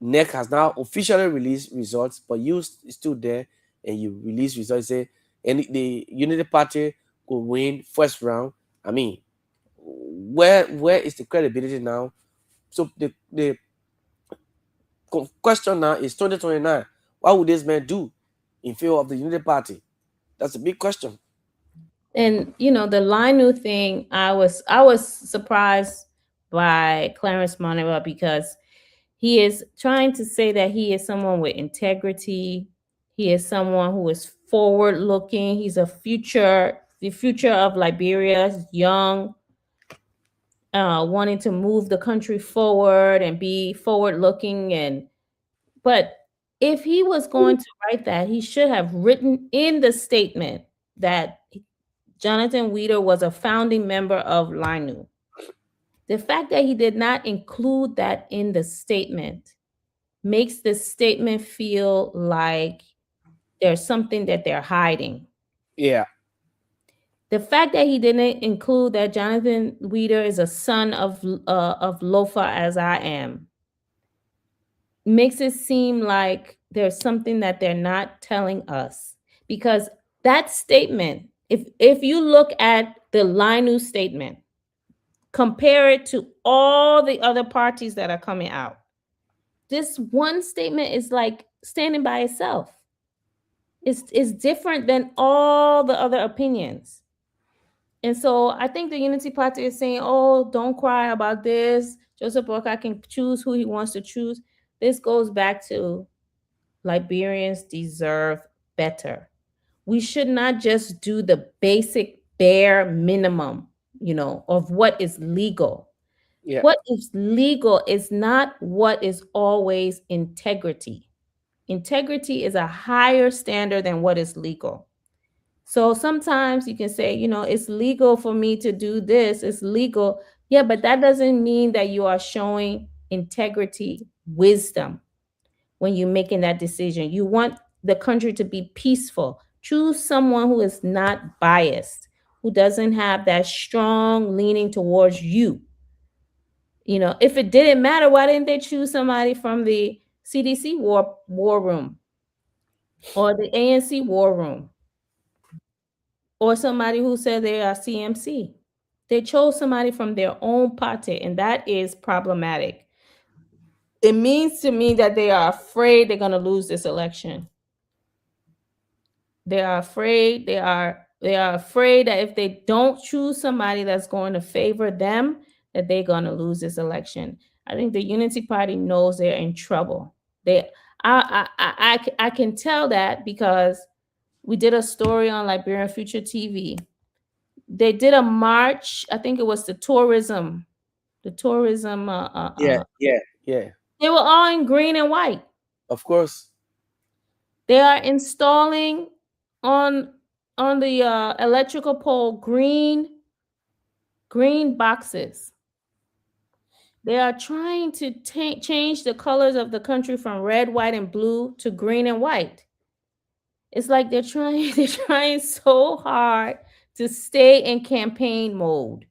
NEC has now officially released results, but you stood there and you release results, say, and the Unity Party will win first round. I mean, where is the credibility now? So the question now is 2029. What would this man do in favor of the Unity Party? That's a big question. And the Linu thing, I was surprised by Clarence Monera because he is trying to say that he is someone with integrity. He is someone who is forward looking. He's the future of Liberia. He's young, wanting to move the country forward and be forward looking. But if he was going to write that, he should have written in the statement that Jonathan Weider was a founding member of LINU. The fact that he did not include that in the statement makes the statement feel like there's something that they're hiding. Yeah. The fact that he didn't include that Jonathan Weider is a son of Lofa as I am makes it seem like there's something that they're not telling us. Because that statement, if you look at the LINU statement, compare it to all the other parties that are coming out, this one statement is like standing by itself. It's different than all the other opinions. And so I think the Unity Party is saying, oh, don't cry about this. Joseph Boakai can choose who he wants to choose. This goes back to Liberians deserve better. We should not just do the basic bare minimum, of what is legal. Yeah. What is legal is not what is always integrity. Integrity is a higher standard than what is legal. So sometimes you can say, it's legal for me to do this, it's legal. Yeah, but that doesn't mean that you are showing integrity, wisdom when you're making that decision. You want the country to be peaceful. Choose someone who is not biased, who doesn't have that strong leaning towards you. If it didn't matter, why didn't they choose somebody from the CDC war room or the ANC war room or somebody who said they are CMC? They chose somebody from their own party, and that is problematic. It means to me that they are afraid they're going to lose this election. They are afraid. They are afraid that if they don't choose somebody that's going to favor them, that they're going to lose this election. I think the Unity Party knows they're in trouble. I can tell that because we did a story on Liberian Future TV. They did a march. I think it was the tourism. Yeah. They were all in green and white. Of course. They are installing on the electrical pole green boxes. They are trying to change the colors of the country from red, white, and blue to green and white. It's like they're trying so hard to stay in campaign mode.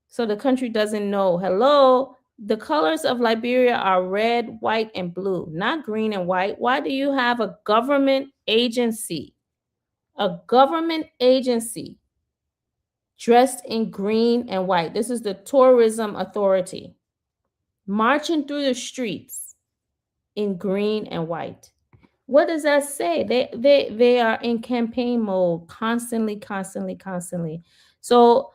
So the country doesn't know, hello, the colors of Liberia are red, white, and blue, not green and white. Why do you have a government agency dressed in green and white? This is the Tourism Authority marching through the streets in green and white. What does that say? They are in campaign mode constantly. So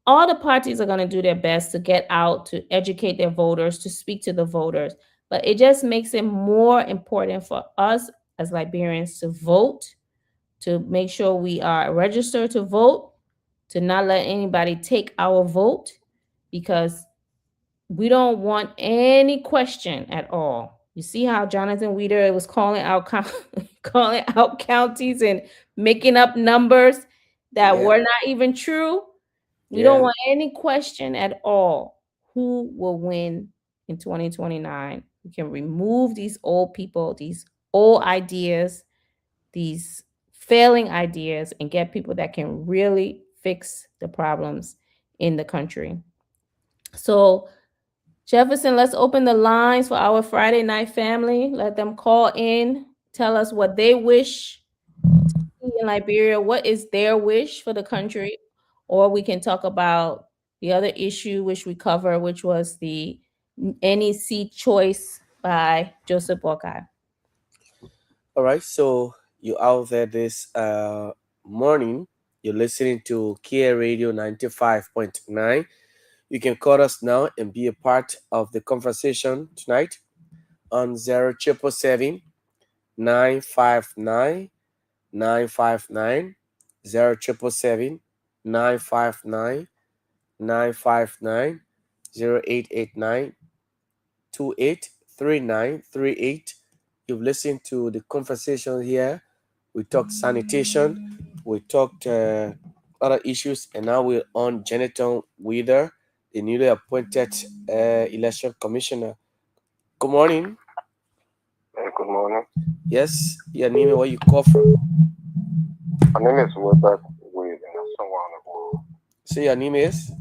all the parties are going to do their best to get out, to educate their voters, to speak to the voters. But it just makes it more important for us as Liberians to vote, to make sure we are registered to vote, to not let anybody take our vote, because we don't want any question at all. You see how Jonathan Weider was calling out calling out counties and making up numbers that were not even true. We don't want any question at all who will win in 2029. We can remove these old people, these old ideas, these failing ideas, and get people that can really fix the problems in the country. So, Jefferson, let's open the lines for our Friday night family. Let them call in, tell us what they wish to see in Liberia. What is their wish for the country? Or we can talk about the other issue which we cover, which was the NEC choice by Joseph Boakai. All right, so you out there this morning, you're listening to Kia Radio 95.9. You can call us now and be a part of the conversation tonight on 0777 959 959 0777 959 959 0889 283938. You've listened to the conversation here. We talked sanitation, we talked other issues, and now we're on Jonathan Weider, the newly appointed election commissioner. Good morning. Good morning. Yes, your name and where you call from? My name is Wilbert Wade, and I'm somewhere on the Oro. So your name is?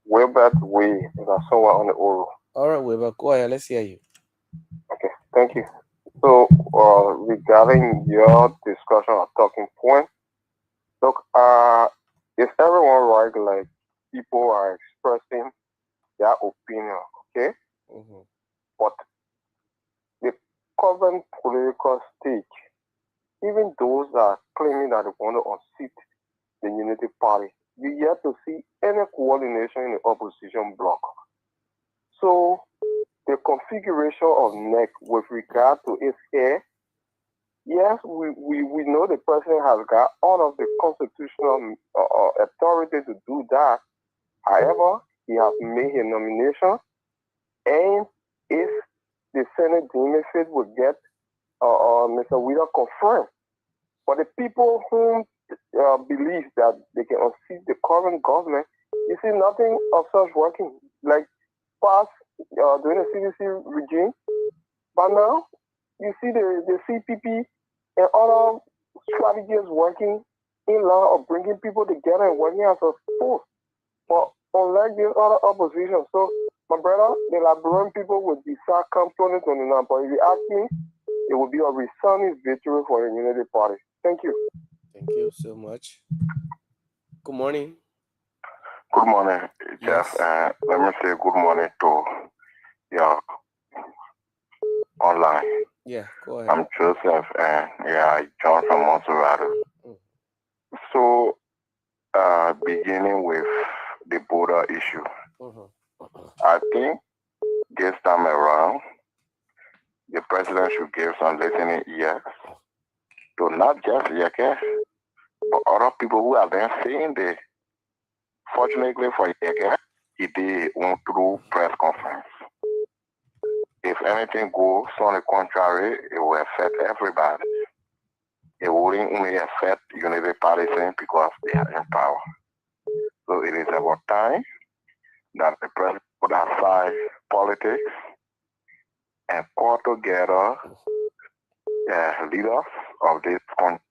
Wilbert Wade, and I'm somewhere on the Oro. All right, Wilbert, go ahead. Let's hear you. Okay, thank you. So, regarding your discussion or talking point, look, is everyone right? Like, people are expressing their opinion, okay? Mm-hmm. But the current political stage, even those that are claiming that they want to unseat the Unity Party, you yet to see any coordination in the opposition bloc. So the configuration of NEC with regard to its hair, yes, we know the president has got all of the constitutional authority to do that. However, he has made a nomination, and if the Senate deems it would get Mr. Weider confirmed. But the people whom believe that they can unseat the current government, you see nothing of such working. Like past during the CDC regime, but now you see the CPP and other strategies working in line of bringing people together and working as a force. But unlike the other opposition, so my brother, the Liberian people would decide come 2029. But if you ask me, it will be a resounding victory for the Unity Party. Thank you. Thank you so much. Good morning. Good morning, Jeff. Yes. Let me say good morning to your online. Yeah, go ahead. I'm Joseph, and I John from Monserrato. So, beginning with the border issue, I think this time around, the president should give some listening ears to not just Yeke, but other people who have been saying this. Fortunately for Yeke, he did one through press conference. If anything goes on the contrary, it will affect everybody. It wouldn't only affect Unity Party because they are in power. So it is about time that the president put aside politics and call together leaders of this country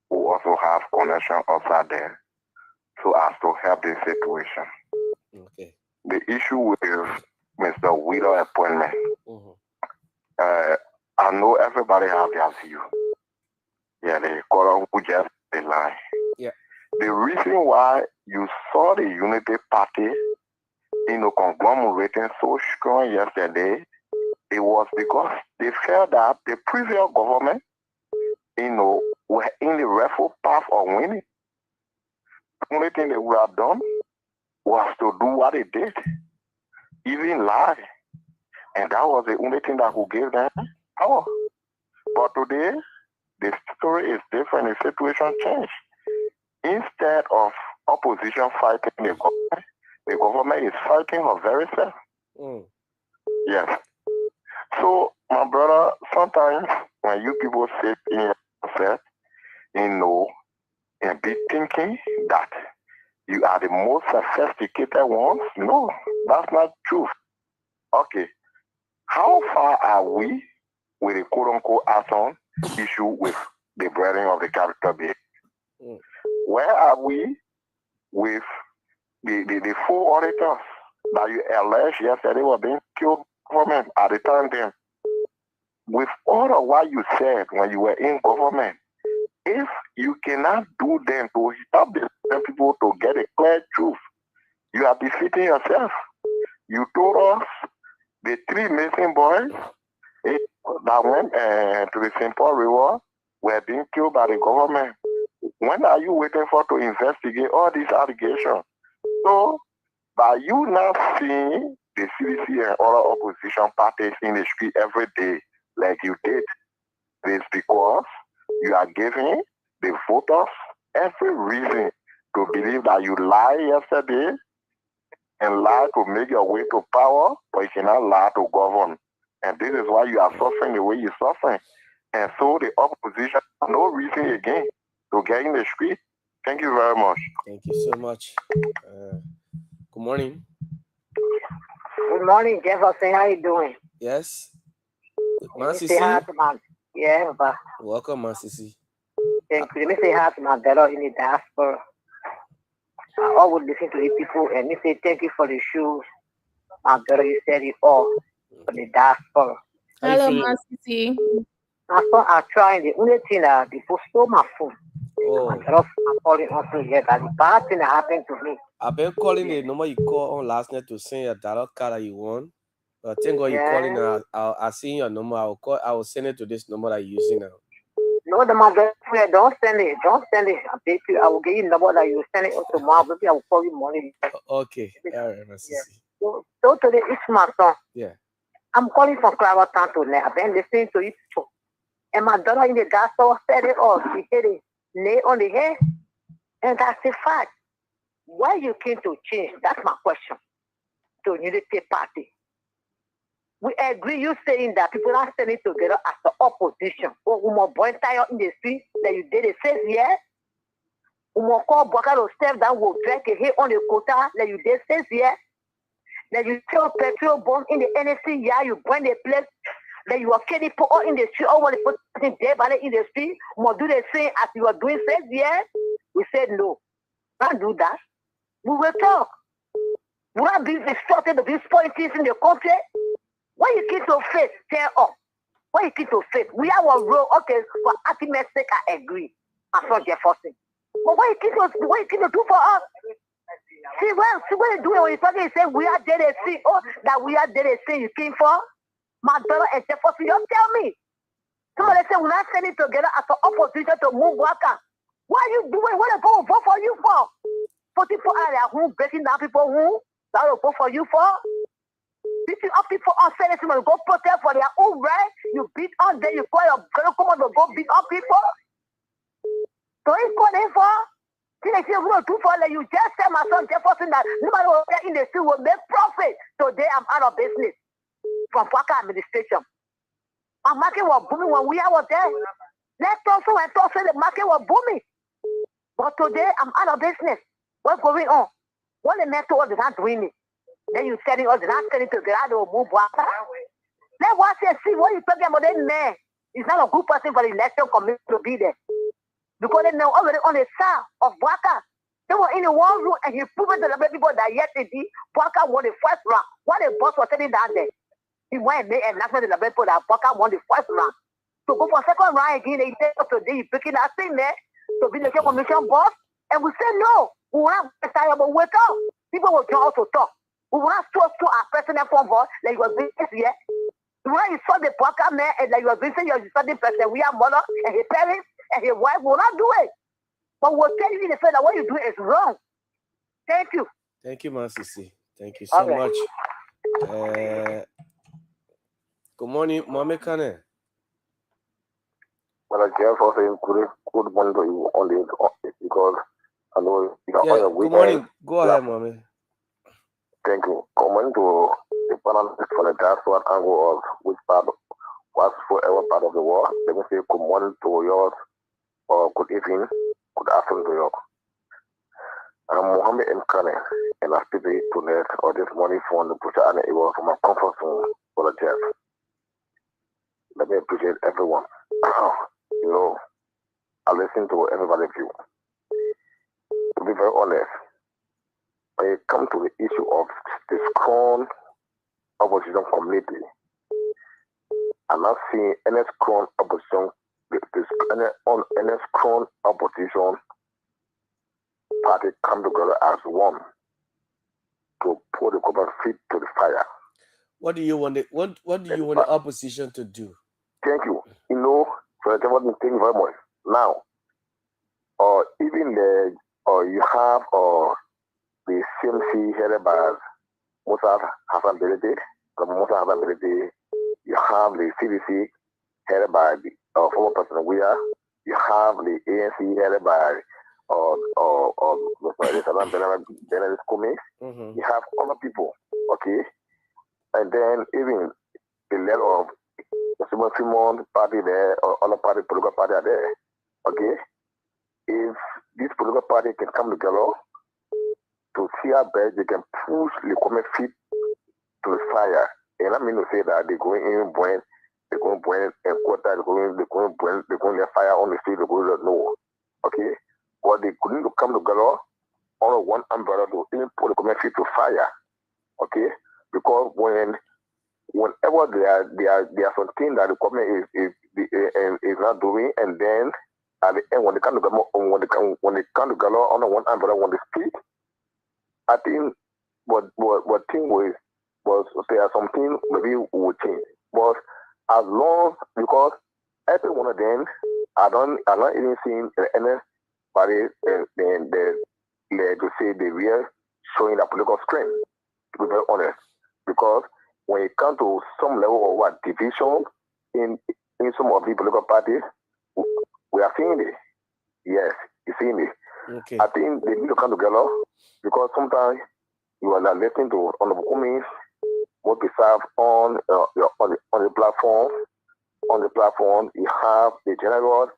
who also have connection outside there so as to help this situation. Okay. The issue with Mr. Weider appointment, I know everybody have their view. Yeah, they call who just the line. Yeah. The reason why you saw the Unity Party, conglomerating so strong yesterday, it was because they felt that the previous government, were in the rightful path of winning. The only thing they would have done was to do what they did, even lie. And that was the only thing that could give them power. But today, the story is different. The situation changed. Instead of opposition fighting the government is fighting her very self. Yes. So, my brother, sometimes when you people sit in yourself, and be thinking that you are the most sophisticated ones, no, that's not true. Okay. How far are we with the quote-unquote Atom issue with the breading of the capital bill? Where are we with the four auditors that you alleged yesterday were being killed government at the time then? With all of what you said when you were in government, if you cannot do them to help the people to get a clear truth, you are defeating yourself. You told us the 3 missing boys that went to the St. Paul River were being killed by the government. When are you waiting for to investigate all these allegations? So, by you not seeing the CDC and other opposition parties in the street every day like you did, it's because you are giving the voters every reason to believe that you lied yesterday and lie to make your way to power, but you cannot lie to govern. And this is why you are suffering the way you're suffering. And so the opposition has no reason again to get in the street. Thank you very much. Thank you so much. Good morning. Good morning, Jefferson. How you doing? Yes. Let me say hi to my, but welcome, Sisi. thank you. Let me say hi to my brother in the diaspora. I always listen to the people and me say thank you for the shoes. My brother, you said it all for the diaspora. Hello, Sisi. My phone are trying. The only thing that people stole my phone. Oh. I'm calling on here that the bad thing that happened to me. I've been calling the number you called on last night to send your dollar card that you won. Thank God you're calling. I'll see your number. I will send it to this number that you're using now. No, the mother, don't send it. Don't send it. I will give you the number that you send it tomorrow. Maybe I will call you morning. Okay. All right, So today it's my son. Yeah. I'm calling from Clarendon tonight. I've been listening to it too. And my daughter in the gospel said it all. She hit it nail on the head. And that's a fact. Why you came to change? That's my question. To Unity Party. We agree you saying that people are standing together as the opposition. Or boy tire in the street that you did it says yes. Call Baka to step down will drag a hit on the quota that you did says yes. That you tell petrol bomb in the NSC, yeah, you burn the place. That you are killing people in the street, or when they put dead body in the street, more do the same as you are doing says yes. We said no. Can't do that. We will talk. We are being distorted of these politics in the country. Why you keep to faith? Tell us. Why you keep to faith? We have a role, okay, for argument's sake, I agree. I'm not Jefferson. But what you keep to do for us? See what you doing when you talking, you say we are dead at sea. Oh, that we are dead at sea you came for? My brother and Jefferson, you tell me. Somebody say we're not standing together as an opposition to move worker. What are you doing? What are people vote for you for? 44 are who breaking down people who that will vote for you for? Beating up people on Senate to go protest for their own right. You beat on them, you call your girl come on to go beat up people. So it's calling for. See, they say we don't do for that. You just tell my son Jefferson that nobody will get in the street will make profit. Today I'm out of business from Waka administration. Our market was booming when we were there. Let's also and talk say the market was booming. But today I'm out of business. What's going on? What the network is not doing it. Then you telling us not telling to get out of move Waka. Let us see what you talking about. That man is not a good person for the election committee to be there. Because they know already on the side of Waka. They were in the one room and he proved to the people that yesterday Waka won the first round. What the boss was telling down there. He went and made an announcement to the people that Waka won the first round. So go for second round again, they said today he's picking that thing there to be the commission boss. And we said no. We will not start but wake up. People will join us to talk. We will not talk to our personal phone boss like you was doing this year. When you saw the Waka man and like you was doing you're studying person, we are mother and his parents and his wife will not do it. But we'll tell you in the fact that what you do is wrong. Thank you. Thank you, Masisi. Thank you so much. Good morning, Mohammed Kane. Well, I just also saying good morning to you on because I know you are on your weekend. Good morning. Go ahead, Mohammed. Thank you. Good morning to the panelists for the diaspora angle of which part whatsoever part of the world. Let me say good morning to yours, or good evening, good afternoon to you. I'm Mohammed M. Kane, and I speak to you tonight or this morning from the Butcher and Eagle from my comfort zone for the Jeff. Let me appreciate everyone. You know, I listen to everybody's view. To be very honest, when it comes to the issue of the strong opposition community, I'm not seeing any strong opposition, any strong opposition party come together as one to put the government feet to the fire. What do you want? What do you want the opposition to do? Thank you. You know, for example, thank you very much. Now, even you have the CMC headed by Musa Hassan Belede. You have the CDC headed by the former President Weah. You have the ANC headed by Benedict Cummings. You have other people, okay? And then even the leader of the Simon party there, or other party, political party are there, okay? If this political party can come together to see how best they can push the common feet to the fire, and I mean to say that they're going in when they're going to burn and quarter, they're going to let fire on the street, they're going to know, okay? But they couldn't come together under one umbrella to even put the common feet to fire, okay? Because whenever there are something that the government is not doing, and then at the end when they come together under one umbrella when they speak, I think what thing was there are something maybe will change. But as long because every one of them I'm not even seeing anybody to say they were showing a political strength, to be very honest. Because when it comes to some level of division in some of the political parties, we are seeing it. Yes, you're seeing it. Okay. I think they need to come together because sometimes you are not listening to Honorable Cummings, what they serve on the platform. On the platform, you have the generals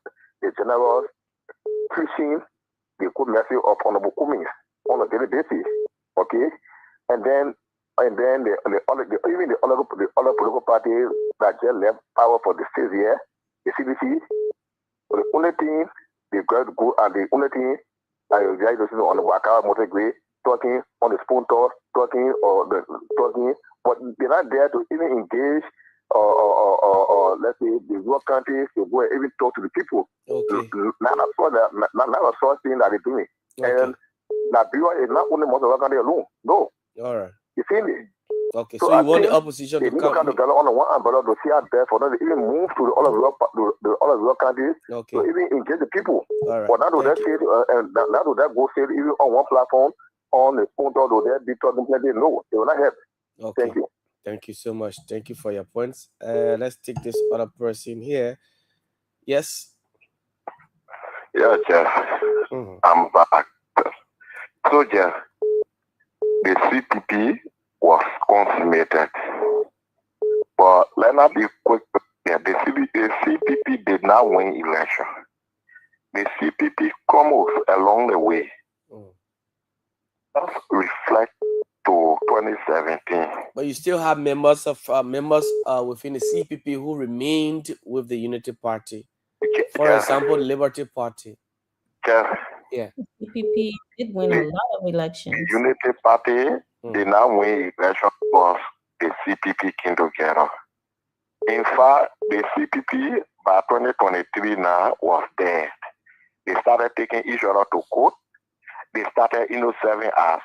preaching the good message of Honorable Cummings on a daily basis. Okay, and then the other political parties that just left power for the 6 years, the CDC, the only thing they got to go and the only thing that you guys listen on the Waka Motorway talking on the spoon talk, talking, but they're not there to even engage or let's say the rural countries to go and even talk to the people. Okay. Not a sort thing that they're doing. Okay. And Liberia is not only most of the country alone. No. All right. You see me? Okay, so you want the opposition to come together on one umbrella to see out there for them to even move to the all of the countries okay. to even engage the people. All right. But now do that say now do that go say even on one platform on the phone door do that be talking plenty? No, they will not help. Okay. Thank you. Thank you so much. Thank you for your points. Let's take this other person here. Yes. Yeah, Jeff. I'm back. So Jeff, the CPP was consummated. But let not be quick. Yeah, the CPP did not win election. The CPP comes along the way. Let's reflect to 2017. But you still have members within the CPP who remained with the Unity Party. For example, the Liberty Party. Yeah. CPP did win a lot of elections. The Unity Party did not win election because the CPP came together. In fact, the CPP by 2023 now was dead. They started taking each other to court. They started, serving as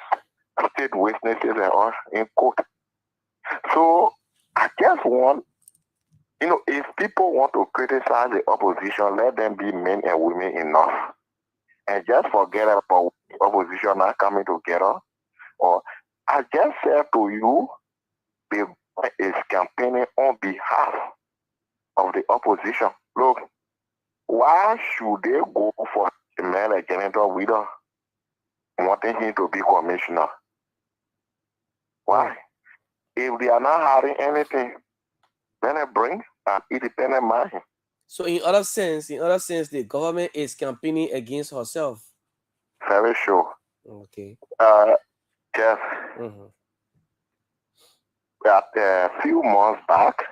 state witnesses and all in court. So I just want, if people want to criticize the opposition, let them be men and women enough. And just forget about opposition not coming together or I just said to you, the government is campaigning on behalf of the opposition. Look, why should they go for a man like Janitor Widow wanting him to be commissioner? Why? If they are not hiring anything, then they bring an independent man. So in other sense, the government is campaigning against herself. Very sure. Okay. Jeff, a few months back,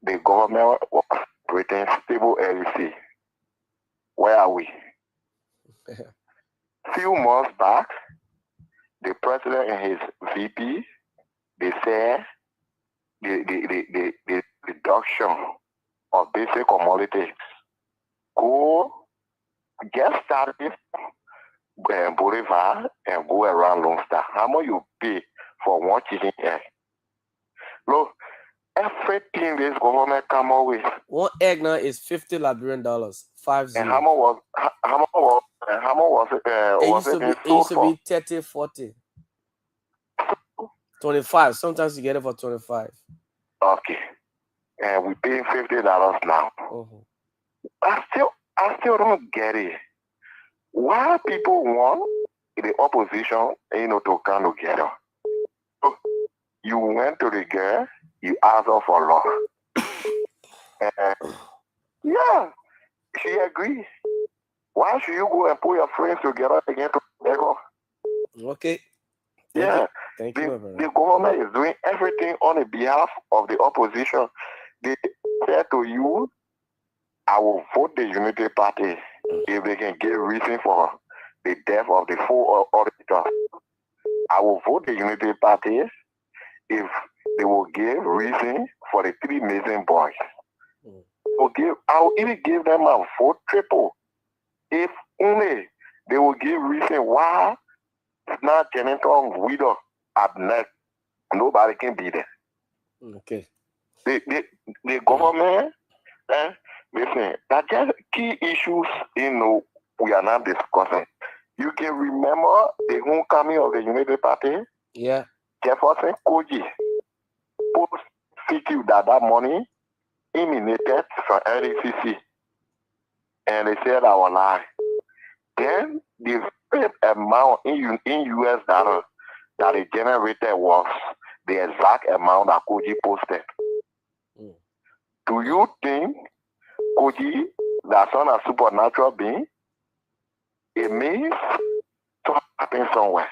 the government was operating stable LEC. Where are we? Few months back, the president and his VP, they said the reduction of basic commodities go get started Bolivar and go around Lone Star. How much you pay for one chicken egg? Look, everything this government come up with. One egg now is $50 Liberian. 50. And how much was it? It used to be 30, 40. 25. Sometimes you get it for 25. Okay. And we paying $50 now. I still don't get it. Why people want the opposition, to come together? So you went to the girl, you asked her for love. Yeah, she agreed. Why should you go and put your friends together again to beg her? Okay. Thank you, my brother. The government is doing everything on the behalf of the opposition. They said to you, I will vote the Unity Party if they can give reason for the death of the four auditors. I will vote the Unity Party if they will give reason for the 3 missing boys. I will even give them a vote triple if only they will give reason why it's not Janitor Widow at night. Nobody can be there. Okay. The government, listen, that just key issues, we are not discussing. You can remember the homecoming of the Unity Party? Yeah. Jefferson Koji post figured that money emanated from LDCC. And they said I was lying. Then the amount in US dollars that it generated was the exact amount that Koji posted. Do you think Koji, that's not a supernatural being? It means something happened somewhere.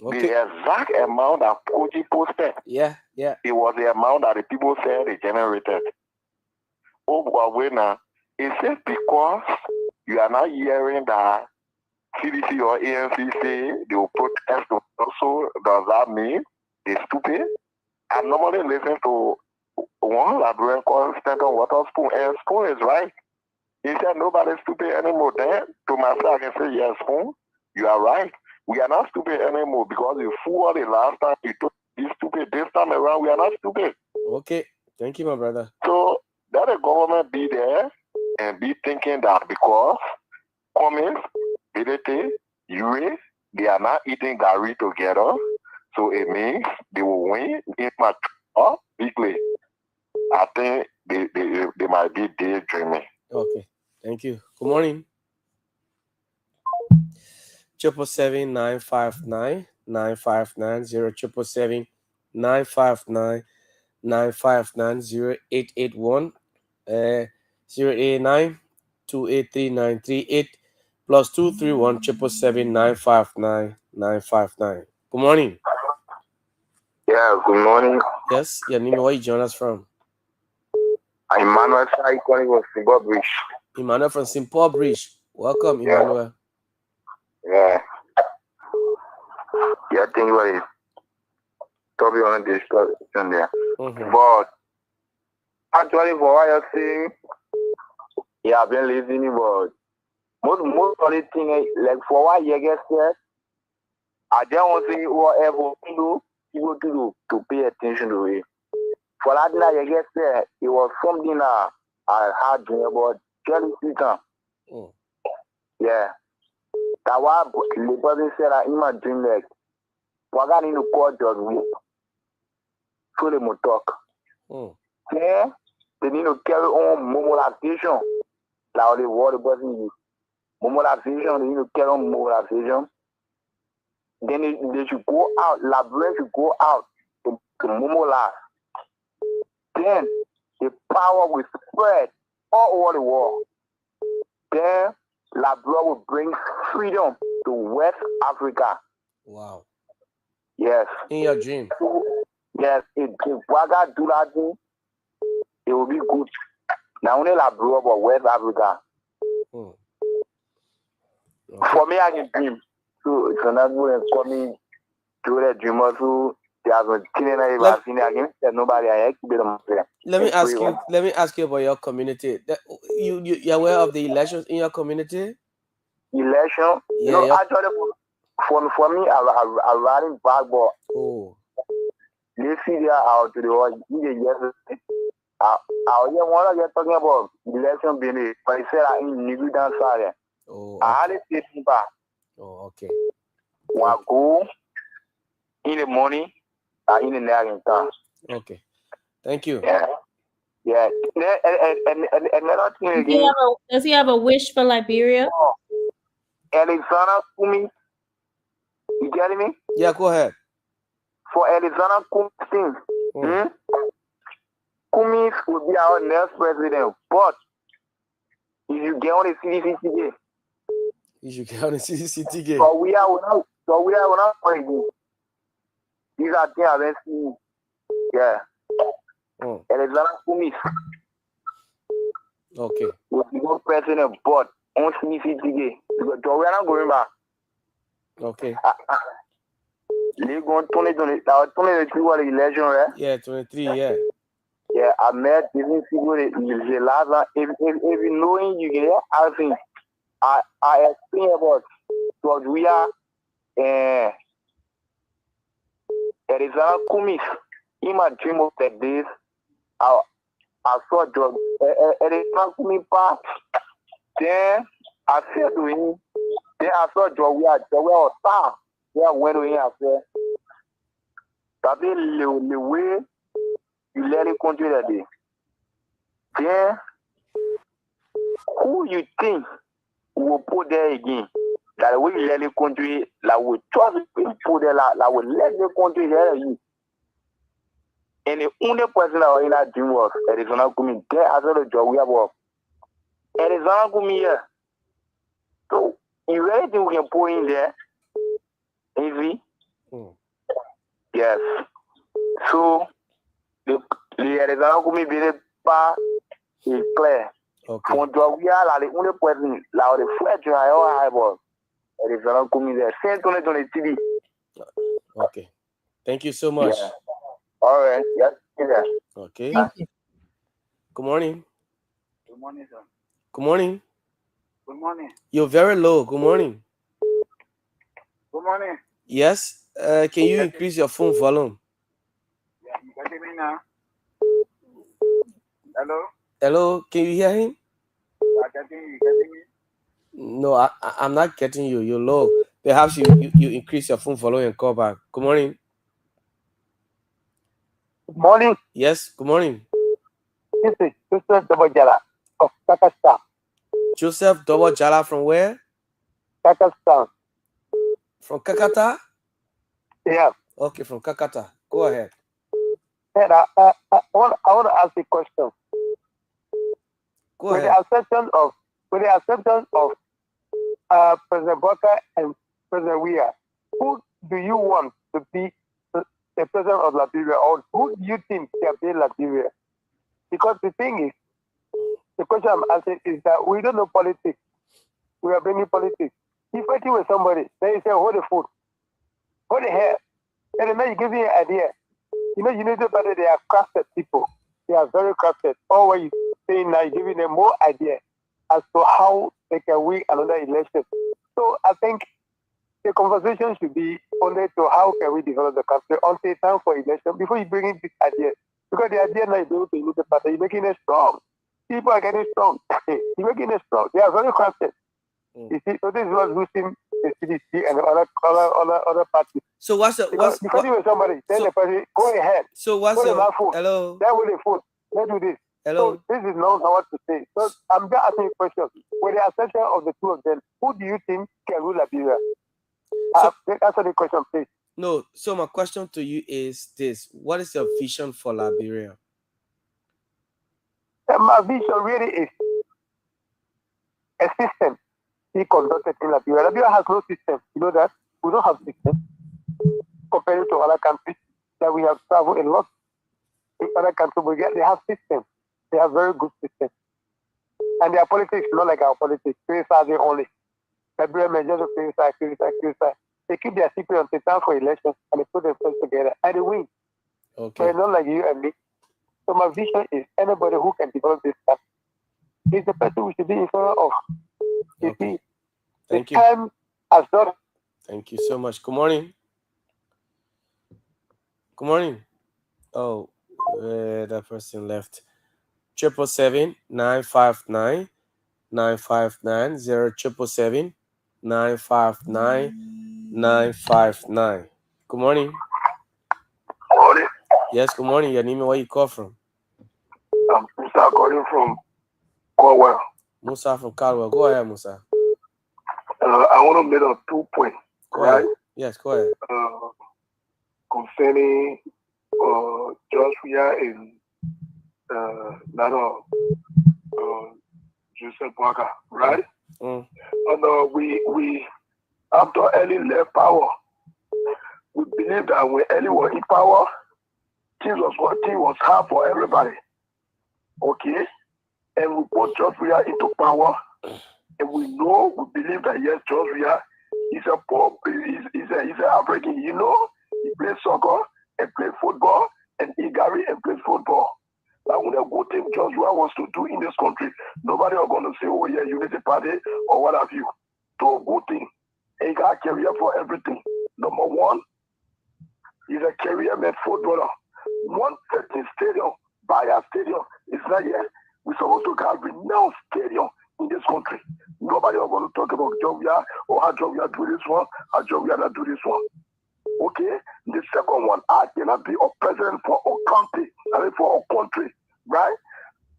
Okay. The exact amount that Koji posted. Yeah. It was the amount that the people said they generated. Oh, but wait now. Is it because you are not hearing that CDC or ANC say they will protest also? Does that mean they're stupid? I normally listen to one Liberian called Stanton Waterspoon, and Spoon is right. He said nobody's stupid anymore. Then to myself, I can say, yes, Spoon, you are right. We are not stupid anymore because you fooled the last time you took be stupid. This time around, we are not stupid. Okay. Thank you, my brother. So let the government be there and be thinking that because Cummins, BDT, UA, they are not eating Gary together. So it means they will win in mature weekly. I think they might be daydreaming. Okay. Thank you. Good morning. 777-959-959 077-959-959 0881 089-283-938 plus 231 777-959-959. Good morning. Yeah, good morning. Yes, your name, where you join us from? Emmanuel Sai calling from Simple Bridge. Emmanuel from Simple Bridge. Welcome, Emmanuel. Yeah, I think what is probably on the discussion there. But actually, for what you're saying, I've been listening, but most of the thing, like for what you get said, I just want to see whatever people do to pay attention to it. For that, you get said, it was something I had dream about jealousy. Yeah. That why the person said that in my dream, like, Waga need to call George Weah. So they will talk. Then they need to carry on mobilization. Like the word person use. Mobilization, they need to carry on mobilization. Then they should go out, Liberians should go out to mobilize. Then the power will spread all over the world. Then Liberia will bring freedom to West Africa. Wow. Yes. In your dream. Yes, if Waga do that, it will be good. Not only Liberia, but West Africa. Okay. For me, I can dream. So it's not good and for me to the dreamer who they have been killing nobody. Let me ask you about your community. You're aware of the elections in your community? Election? Yeah, actually for me I riding back, but they see there out to the world. I want to get talking about election being but he said I in Nigu dance area. I had it back. Oh, okay. One go in the morning and in the night in town. Okay. Thank you. Yeah. Yeah. And another thing again. Does he have a wish for Liberia? Alexander Kumi. You getting me? Yeah, go ahead. For Alexander Kumi, Kumi will be our next president. But if you get on the CDC ticket. You should get on the CDC ticket. So we are not playing. These are things I've been seeing. Yeah. Alexander Kumi. Okay. Will be no president, but on CDC ticket. Because we are not going back. Okay. They going 2023 was the election, right? Yeah, 23, yeah. Yeah, I met different people the last one. If you knowing you get everything, I explain about George Weah and Arizona Kumis. In my dream of the days, I saw George Arizona Kumis pass. Then I said to him, then I saw George Weah was star. Yeah, went to him, I said, that be the way you let it continue that day. Then, who you think will put there again? That way you let it continue, that will trust put there, that will let the country hear you. And the only person that was in that dream was Arizona Kumi. There, I saw the job we have work. Arizona Kumi here. So, you really think we can put in there? Easy? Yes. So, the Arizona Kumi be the bar is clear. Okay. For job we are the only person, like the fledgling high ball. Arizona Kumi there. Same 2023. Okay. Thank you so much. Yeah. All right. Yes. Yeah. Okay. Thank you. Good morning. Good morning, sir. Good morning. Good morning. You're very low. Good morning. Good morning. Yes. Can you increase your phone volume? Yeah, you getting me now? Hello? Hello. Can you hear him? You getting me? No, I'm not getting you. You're low. Perhaps you increase your phone volume and call back. Good morning. Good morning. Yes. Good morning. This is Joseph Dobojala of Pakistan. Joseph Dobojala from where? Pakistan. From Kakata? Yeah. Okay, from Kakata. Go ahead. And I want to ask a question. Go with ahead. The acceptance of President Baka and President Weah, who do you want to be the president of Liberia, or who do you think can be Liberia? Because the thing is, the question I'm asking is that we don't know politics. We are bringing politics. If fighting with somebody, then you say, hold the foot, hold the hair, and then you give me an idea. You know, Unity Party, they are crafted people. They are very crafted. All what you saying now, you're giving them more idea as to how they can win another election. So I think the conversation should be only to how can we develop the country until time for election before you bring in this idea. Because the idea now is able to use the party, you're making it strong. People are getting strong. You're making it strong. They are very crafted. You see, so this is what's losing the CDC and other parties. So what's the because with somebody, then the person go ahead. So what's the phone? Hello. Then with the phone, let's do this. Hello. So this is not what to say. So I'm just asking a question. With the exception of the two of them, who do you think can rule Liberia? Answer the question, please. No. So my question to you is this: what is your vision for Liberia? My vision really is a system be conducted in Liberia. Liberia has no system. You know that? We don't have system compared to other countries that we have traveled a lot. In other countries, they have systems. They have very good systems. And their politics is not like our politics. Criticize only. Liberia may just criticize. They keep their secret until time for elections and they put themselves together and they win. Okay. But it's not like you and me. So my vision is anybody who can develop this stuff is the person we should be in front of. Okay. Thank you. Time has done. Thank you so much. Good morning. Good morning. Oh, that person left. 777-959-959 777-959-959. Good morning. Morning. Yes, good morning. Your name and where you call from? I'm Musa calling from Caldwell. Musa from Caldwell. Go ahead, Musa. I want to make a 2 points. Right? Ahead. Yes, go ahead. Concerning Joshua and Joseph Parker, right? And we after Ellie left power, we believe that when Ellie was in power, things was hard for everybody. Okay? And we put Joshua into power, and we believe that yes, Joshua is he's an African, he plays soccer and plays football, and Igari and plays football. But when a good thing Joshua wants to do in this country, nobody are going to say, oh yeah, Unity Party or what have you. So a good thing. And he got a career for everything. Number one, he's a career made footballer. 150 stadium, Bayer Stadium, is not yet. We're supposed to have renowned stadium in this country. Nobody are going to talk about Joshua or how Joshua do this one, how Joshua not do this one. Okay? The second one, I cannot be a president for a country, for a country, right?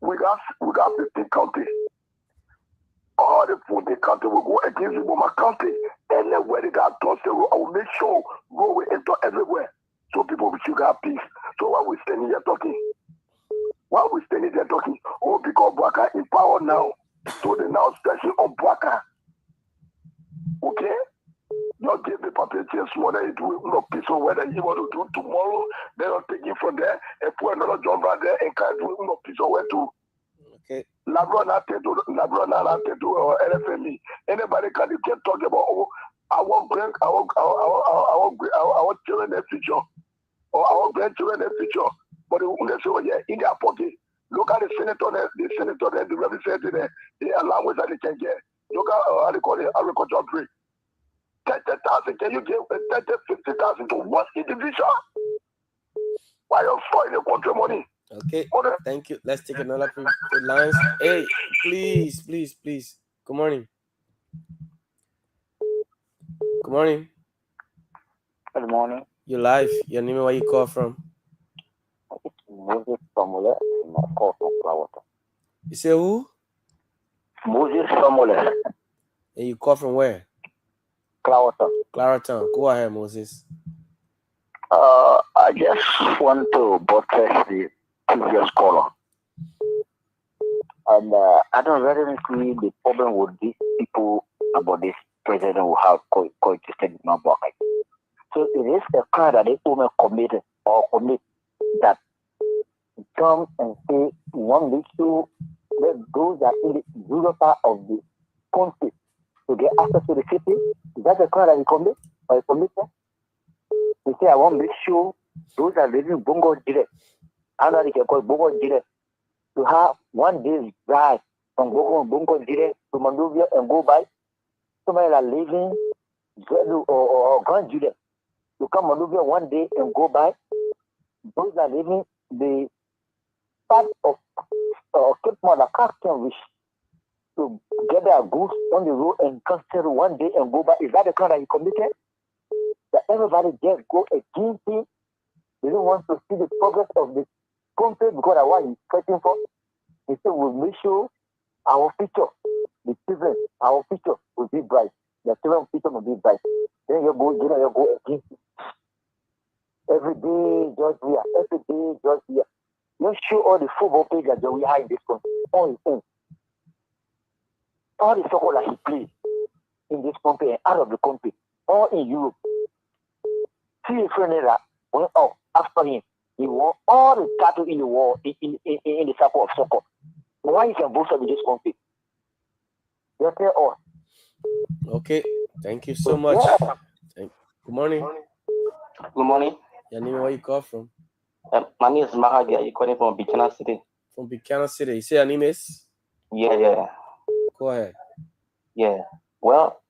We got 15 countries. All the food in the country will go against my country. Anywhere they got tossed, I will make sure road will enter everywhere. So people will sugar peace. So why we standing here talking? Oh, because Bwaka in power now. So they now special on Bwaka. Okay? Not give the perpetrators more than you do no piece of whether you want to do tomorrow, then I'll take it from there and put another jump right there and can't do no piece of where to. Okay. LeBron not to do LFME. Anybody can talk about I want children in the future. Or I want grandchildren in the future. But they won't say, oh yeah, in their pocket. Look at the senator, the representative, the language that they can get. Look at how they call it agricultural break. 30,000, can you give 50,000 to one individual? Why are you spoiling the country money? Okay, thank you. Let's take another lines. Hey, please. Good morning. Good morning. Good morning. You're live. Your name and where you call from? Moses Samuel, I call from Clarendon. You say who? Moses Samuel. And you call from where? Clarendon. Go ahead, Moses. I just want to buttress the previous caller. And I don't really see the problem with these people about this president who have coexisted in my book. So it is a crime that they women commit that come and say one issue that those that in the rural part of the country to get access to the city. Is that a crime that he commit or he committed? They say I want to make sure those are living Bongo Jire. I know they can call Bongo Jire to have 1 day's drive from Bongo Jire to Monrovia and go by. Somebody are living or Grand Jire to come Monrovia 1 day and go by. Those are living the part of Cape Mother can wish to get their goods on the road and cancel one day and go back. Is that the crime that he committed? That everybody just go against him. They don't want to see the progress of the country because that's what he's fighting for. He said, we'll make sure our future, the children, our future will be bright. The children's future will be bright. Then you go against it. Every day, just here. Every day, just here. You show all the football players that we have in this country. All his own. All the soccer that he played in this country and out of the country. All in Europe. See a friend that went out after him. He won all the titles in the world in the circle of soccer. Why is he boast of this country? You tell us. Okay, thank you so much. Good morning. Good morning. Your name, where you call from? My name is Mahagi. You calling from Buchanan City? From Buchanan City. You say your name is? Yeah. Go ahead. Yeah. Well,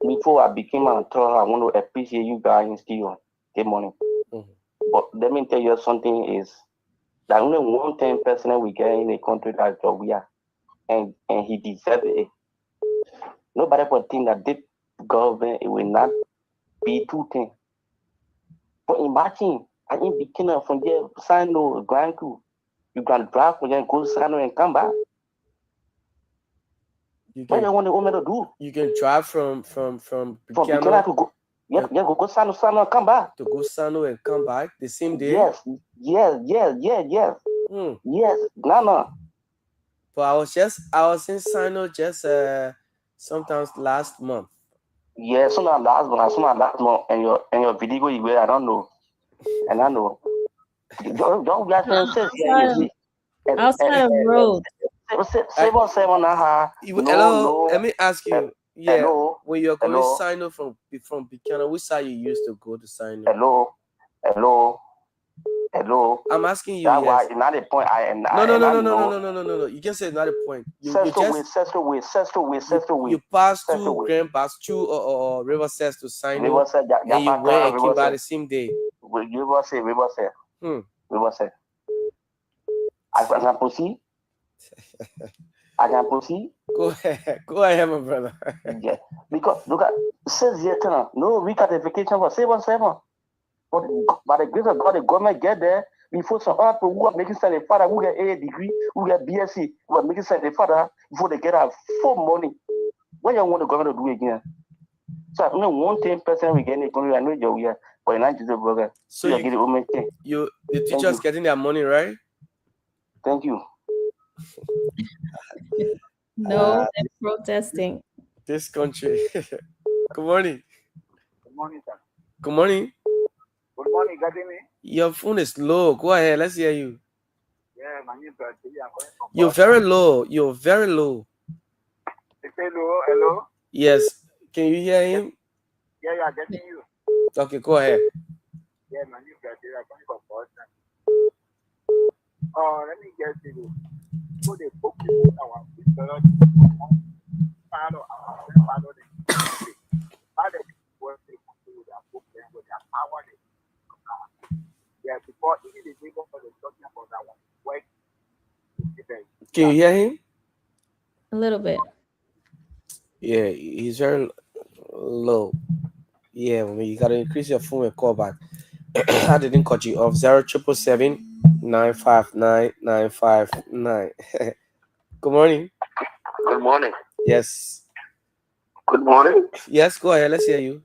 before I became an author, I want to appreciate you guys still. Good morning. Mm-hmm. But let me tell you something is that only 110% we get in a country that we are, and he deserves it. Nobody would think that this government, it will not be 210. But imagine, I in beginning from there, Sano, Grand Crew, you can drive from there, go to Sano and come back. What do you want the woman to do? You can drive from Buchanan to go. Yeah, go Sano and come back. To go Sano and come back the same day? Yes. Yes. No. But I was in Sano just sometimes last month. Yeah, last month, and your video you wear, I don't know. And I know. Don't get outside of road. 7 Hello, let me ask you. Yeah, hello, when you're going to sign up from Buchanan, which side you used to go to sign up? Hello. I'm asking you. That yes. why not a point. No. You can say it's not a point. You passed through Grand Basque or River Says to sign up, and you went and came back the same day. River Says. I can proceed. Go ahead, my brother. Yeah, because look at 6 years now. No recatification for 7. But by the grace of God, the government get there before some other people who are making sense. The father who get a degree, who get BSc, who are making sense. The father before they get our full money. What you want the government to do again? So only 110% we get in the country. I know you're here, but you're not just a brother. So the teachers getting their money, right? Thank you. No, they're protesting. This country. Good morning. Good morning, sir. Good morning. Good morning, getting me? Your phone is low. Go ahead. Let's hear you. Yeah, my name is You're very low. You're very low. Hello. Yes. Can you hear him? Yeah, getting you. Okay, go ahead. Yeah, my name is I'm calling from Boston. Let me get you. So they book you our follow yeah, before even the neighbor for the talking about that one work. Can you hear him? A little bit. Yeah, he's very low. Yeah, you gotta increase your phone and call back. I didn't cut you off. 077-959-959. Good morning. Good morning. Yes. Good morning. Yes, go ahead. Let's hear you.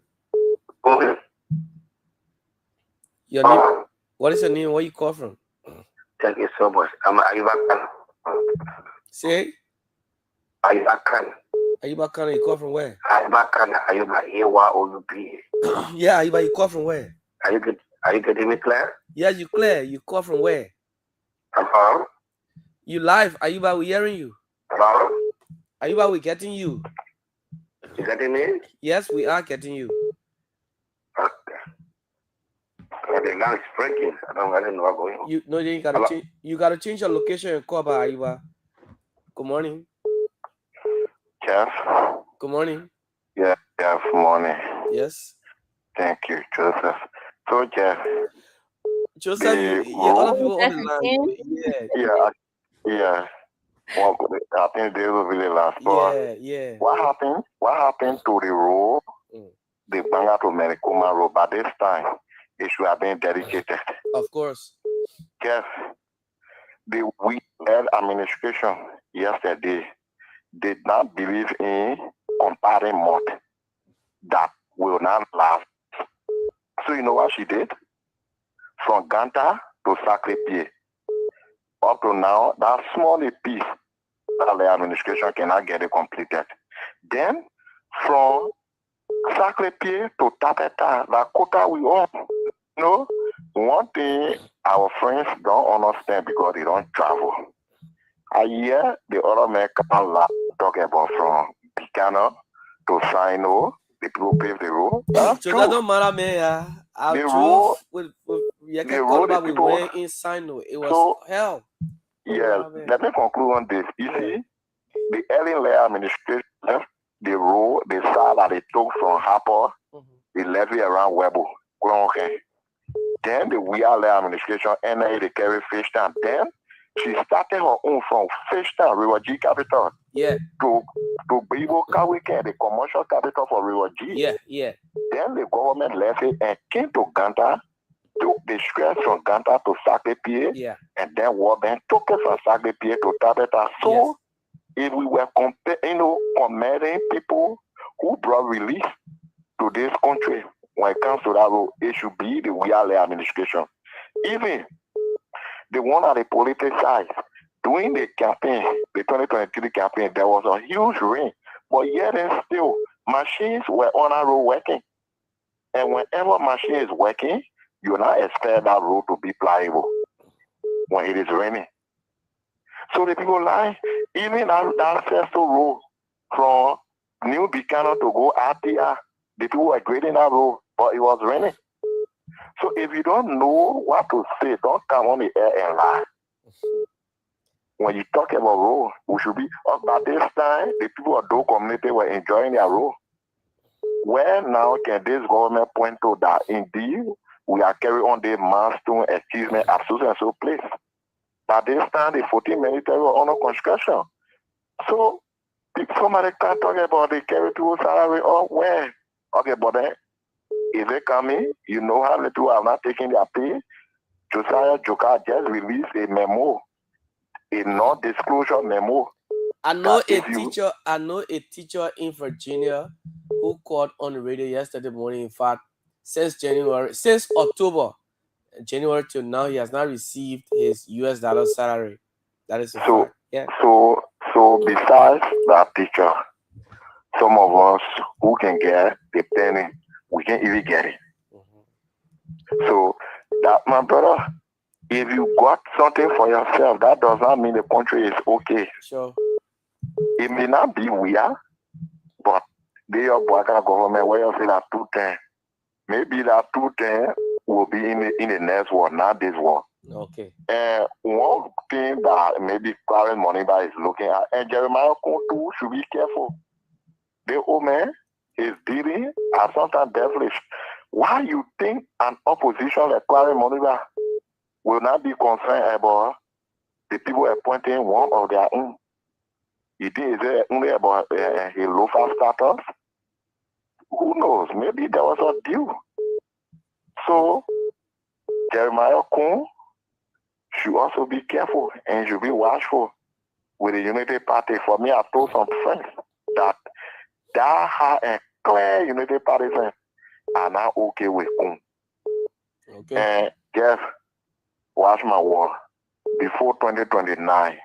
Okay. Your name? What is your name? Where you call from? Thank you so much. I'm Ayubakan. Say? Ayubakan. Ayubakan, you call from where? Ayubakan. Ayuba. A-Y-O-U-B. Yeah, Ayuba, you call from where? Are you getting me clear? Yeah, you clear. You call from where? Hello? You live. Ayuba, we hearing you. Hello? Ayuba, we getting you. You getting me? Yes, we are getting you. Okay. The line is breaking. I don't know what's going on. You gotta change your location and call back, Ayuba. Good morning. Jeff. Good morning. Yeah, good morning. Yes. Thank you, Joseph. So, Jeff. Joseph, other people on the line. Yeah. Well, I think they will be the last. Yeah. What happened to the road? The Banga to Merikuma road. By this time, it should have been dedicated. Of course. Yes. The we-led administration yesterday did not believe in comparing mud that will not last. So you know what she did? From Ganta to Sacré-Pied. Up to now, that small piece that the administration cannot get it completed. Then from Sacré-Pied to Tapeta, the quota we own. No, one thing our friends don't understand because they don't travel. I hear the other men come talk about from Bicano to Sino, the people pave the road. That's so true. that don't matter, man. I drove with the road the people we went in Sino. It was hell. Yes, let me conclude on this. You see, the early layer administration left the road, the side that they took from Harper, the levy around Webo. Okay. Then the Weir layer administration ended the carry fish town. Then she started her own from fish town, River G capital. Yeah. To Bibo Weekend, the commercial capital for River G. Yeah. Then the government left it and came to Ganta, took the stress from Ganta to Sacré-Pied, and then Warbank took it from Sacré-Pied to Tabeta. So if we were comparing people who brought relief to this country when it comes to that road, it should be the Weir administration. Even the one at the political side, during the campaign, the 2023 campaign, there was a huge rain, but yet and still, machines were on our road working. And whenever machine is working, you not expect that road to be pliable when it is raining. So the people lie, even that Festo road from New Bicano to go RTR, the people were grading that road, but it was raining. So if you don't know what to say, don't come on the air and lie. When you talk about road, we should be up by this time, the people of those community were enjoying their road. Where now can this government point to that indeed we are carrying on the milestone achievement at so and so place? By this time, the 14 military were under construction. So somebody can't talk about the carry to salary or where. Okay, but then if they come in, you know how the two have not taken their pay. Josiah Joka just released a memo, a non-disclosure memo. I know a teacher in Virginia who called on the radio yesterday morning. In fact, since October, January till now, he has not received his US dollar salary. That is a fact. Yeah. So besides that teacher, some of us who can get the penny, we can't even get it. So that, my brother, if you got something for yourself, that does not mean the country is okay. Sure. It may not be weird, but they are Bwaka government where you say that 210. Maybe that 210 will be in the next war, not this war. Okay. And one thing that maybe current money is looking at, and Jeremiah Kuntu should be careful. The old man is dealing at sometimes devilish. Why you think an opposition like Kwame Moniba will not be concerned about the people appointing one of their own? It is only about a local status. Who knows? Maybe there was a deal. So Jeremiah Kun should also be careful and should be watchful with the Unity Party. For me, I told some friends that high and clear Unity Party friends are not okay with Kun. Okay. And Jeff, watch my word. Before 2029,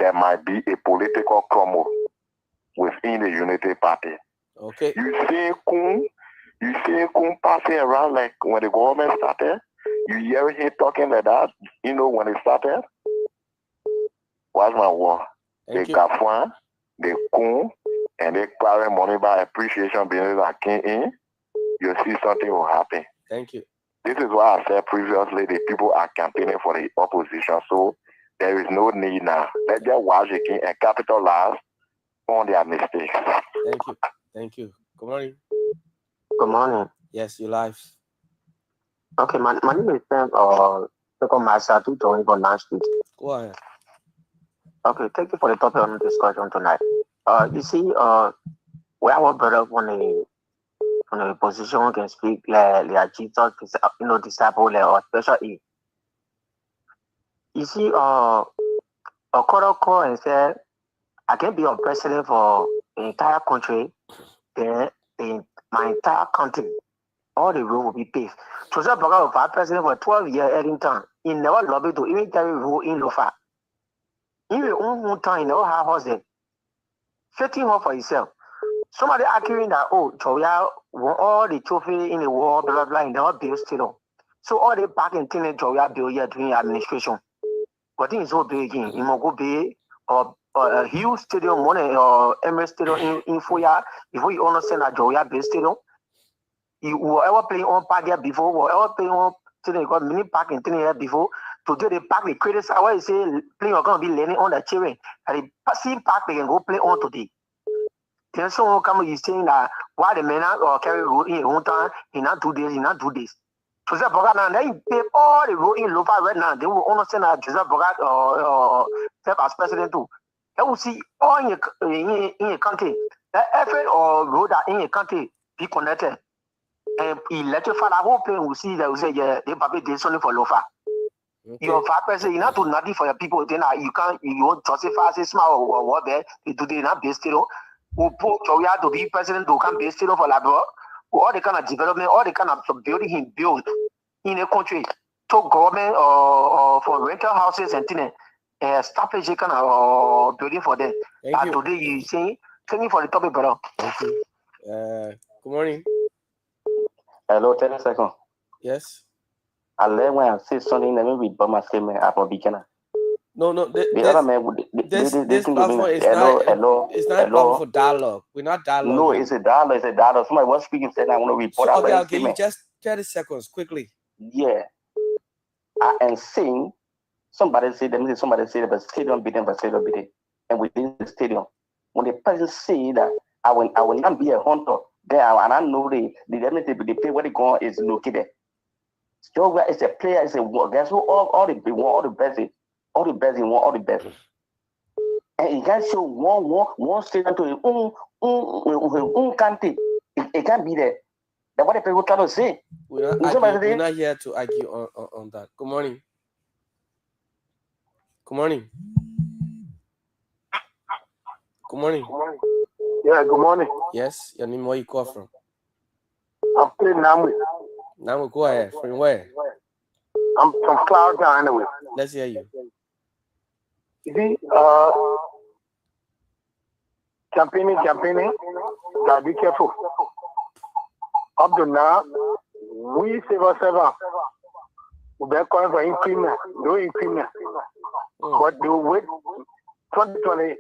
there might be a political crumble within the Unity Party. Okay. You see Kun passing around like when the government started. You hear him talking like that, when it started. Watch my word. The Gafuan, the Kun, and the current money by appreciation business that came in, you see something will happen. Thank you. This is why I said previously the people are campaigning for the opposition, so there is no need now. Let them watch again and capitalize on their mistakes. Thank you. Good morning. Good morning. Yes, you're live. Okay, my name is Sam, Second Master 220 for 9 Street. Go ahead. Okay, thank you for the topic on discussion tonight. You see, where our brother on a position can speak like Jesus, disciple or especially. You see, a call and say, I can be a president for the entire country, then my entire country, all the road will be paved. Joseph Boga was president for 12 years Eddington. He never lobbied to even carry road in Lofa. In your own time, he never have house there. Setting up for himself. Somebody arguing that, Joya won all the trophy in the war, blah, blah, blah, in the bill still. So all the back in Joya bill here doing administration. But things so big again. He will go big or a huge stadium, one or Emirates Stadium in Foya. Before you understand that Joya bill stadium, you were ever playing on park here before, were ever playing on today got mini park in here before. Today they park the credits. I want to say playing are gonna be learning on the children. And the same park they can go play on today. Then someone come you saying that why the men or carry road in one time in not 2 days, in not 2 days. Joseph Bogat now they pay all the road in Lofa right now. They will understand that Joseph Bogat or serve as president too. They will see all in your country. The effort or road that in your country be connected. And electrify the whole plane will see that will say yeah, they probably did something for Lofa. Okay. Your 5% you not do nothing for your people, then you can't you won't justify say small or what there, you do they not based still. Who put Joya to be president to come based still for labor, all the kind of development, all the kind of building he built in a country to government or for rental houses and things, establish a kind of building for them. And today you say, thank you for the topic, brother. Thank you. Good morning. Hello, 10 seconds. Yes. I learned when I say something, let me read by my statement after beginner. No, the other man would this platform is not a platform for dialogue. We're not dialoguing. No, it's a dialogue. It's a dialogue. Somebody was speaking, said I want to report. So, okay, I'll give you just 30 seconds quickly. Yeah, I am saying somebody said the stadium beating, and within the stadium, when the person say that I will not be a hunter there, and I know the play where the gun is located. So it's a player, it's a guess who all the best. All the best, he want all the best. And he can show one stadium to his own country. It can't be there. That's what the people trying to say. We're not here to argue on that. Good morning. Good morning. Good morning. Yeah, good morning. Yes, your name, where you call from? I'm playing Namwe. Namwe, go ahead. From where? I'm from Cloud Town anyway. Let's hear you. You see, campaigning, gotta be careful. Up to now, we civil servants, we're calling for increment, no increment. But they wait 2028,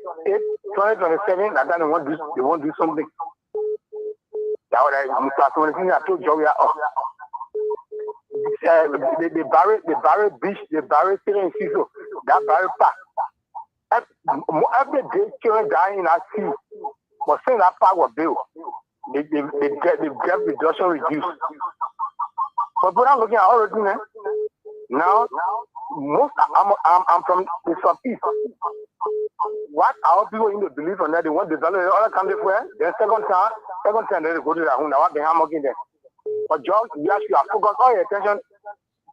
2027, and then they won't do something. That's what I told you. The Barry Beach, the Barry City in Ciso, that Barry Park. Every day children dying in that sea. But saying that park was built, the gap reduction reduced. But when I'm looking at all of them, now I'm from the southeast. What our people in the belief on that they want to develop the other country where then second time they go to their home. Now what they have working there. But George, you actually have focused all your attention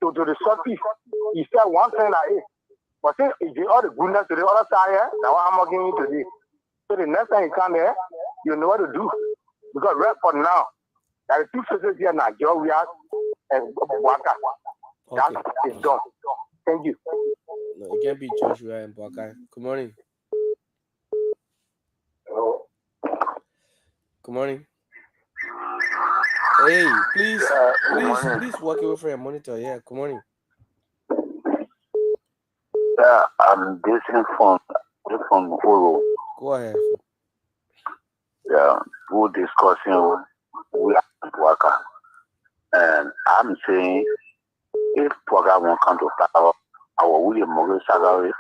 to the southeast. You said one thing that is. But see, if you all the goodness to the other side here, that's what I'm working in today. So the next time you come here, you know what to do. Because right for now, there are two places here now, Georgia and Waka. That is done. Thank you. No, it can't be Joshua and Waka. Good morning. Hello. Good morning. Hey, please walk away from your monitor. Yeah, good morning. Yeah, I'm listening from Oro. Go ahead. Yeah, we're discussing we are worker. And I'm saying if Pwaga won't come to power, our William Morgan salary,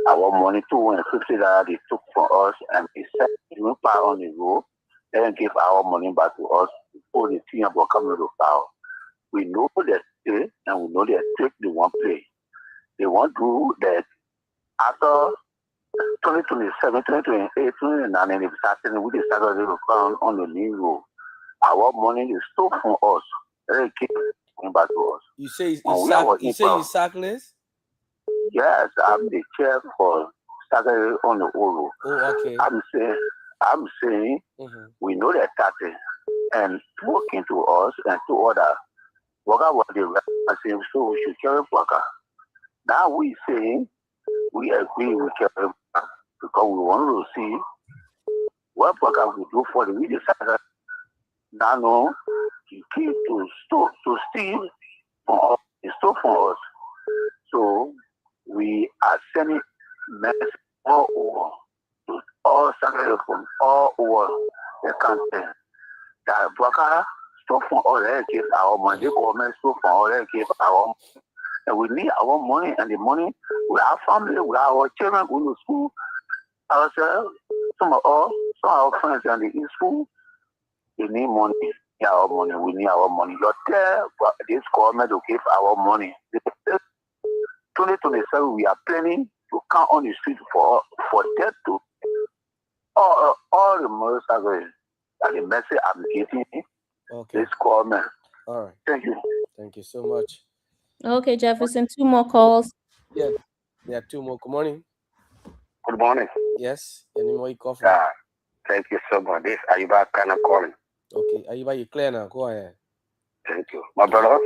our money $250 they took from us and they said you power on the road, then give our money back to us before the thing about coming to power. We know that they and we know they take the one play. They want to do that after 2027, 2028, 2029, if starting with the Saturday on the new road, our money is stolen from us. They keep coming back to us. You say you sackless? Yes, I'm the chair for Saturday on the Oro. Oh, okay. I'm saying we know that 30 and working to us and to others. Worker was the right, so we should carry worker. Now we saying we agree with carry worker because we want to see what worker will do for the video Saturday. Now no, he keep to steal from us, stole from us. So we are sending messages all over to all Saturday from all over the country. That worker stole from all their kids, our money, the government stole from all their kids, our money. And we need our money, and the money with our family, with our children going to school, ourselves, some of our friends in the school, they need money. Our money, we need our money. You tell this government to give our money. 2027, we are planning to come on the street for that to all the motorcycles and the message I'm giving this government. All right. Thank you. Thank you so much. Okay, Jefferson, 2 more calls. Yeah, 2 more. Good morning. Good morning. Yes. Any more you call from? Thank you so much. This Ayuba kind of calling. Okay, Ayuba, you clear now. Go ahead. Thank you. My brother,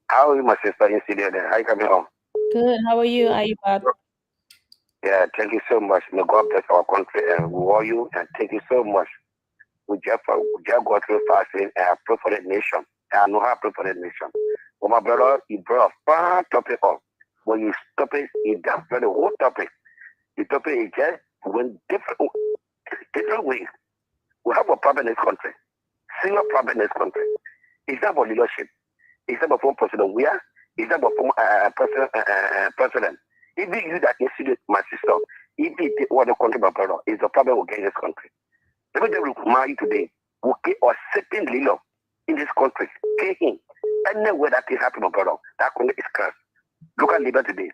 how are you, my sister? You see there? How you coming home? Good. How are you, Ayuba? Yeah, thank you so much. May God bless our country and we want you, and thank you so much. We just go through fasting and I pray for the nation. I know how to pray for the nation. But my brother, you brought a far topic up. When you stop it, you don't the whole topic. The topic is just when different ways. We have a problem in this country. Single problem in this country. It's not about leadership. It's not about former president. It's not about former president. Even you that insinuate my sister, if it what the country, my brother, is the problem we get in this country. Let me remind you today, we get a certain leader in this country. Kill him. Anywhere that can happen, my brother, that country is cursed. Look at Libya today.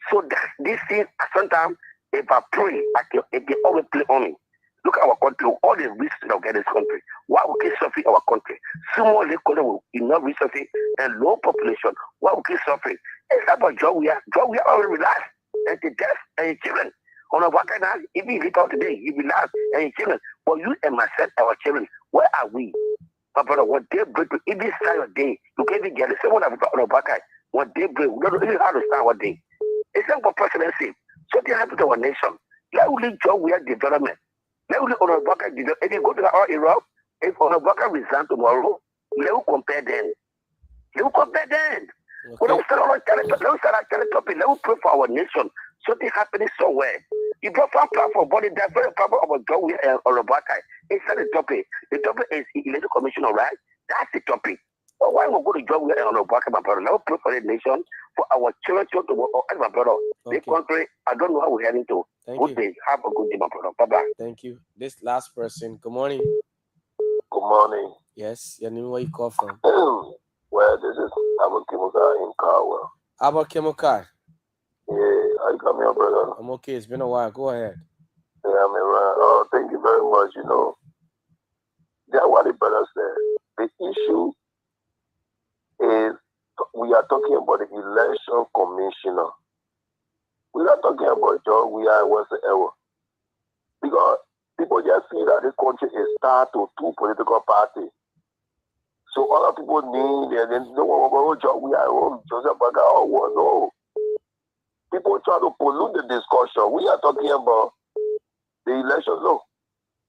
So this thing, sometimes, if I pray, it can always play on me. Look at our country, all the risks that get this country. Why we keep suffering our country? Small country with enough resources and low population. Why we keep suffering? It's about job we are already relaxed. And the death and your children. On a worker now, if you live out today, you relax and your children. But you and myself, our children, where are we? My brother, what day break, if this time of day, you can't even get it. Someone on a worker, what day break, we don't even how to start what day. It's not for presidency. Something happened to our nation. Let us job we are development. Let us on a worker, if you go to our Europe, if on a worker resign tomorrow, let us compare them. Let us compare them. Let us start our topic. Let us pray for our nation. Something happening somewhere. You brought one platform, but the very problem of a job we are on a worker. It's not the topic. The topic is election commission, all right? That's the topic. But why we go to job we are on a worker, my brother? Let us pray for the nation, for our children to work. My brother, this country, I don't know how we're heading to. Good day. Have a good day, my brother. Bye-bye. Thank you. This last person, good morning. Good morning. Yes, your name, where you call from? Well, this is Abba Kemokai in Carwell. Abba Kemokai. Yeah, how you coming up, brother? I'm okay. It's been a while. Go ahead. Yeah, I'm around. Oh, thank you very much. You know, that's what the brother said. The issue is we are talking about the election commissioner. We are talking about John. We are whatsoever. Because people just see that this country is tied to two political parties. So other people need, and then no one will go, we are, Joseph Baga, no. People try to pollute the discussion. We are talking about the election. Look,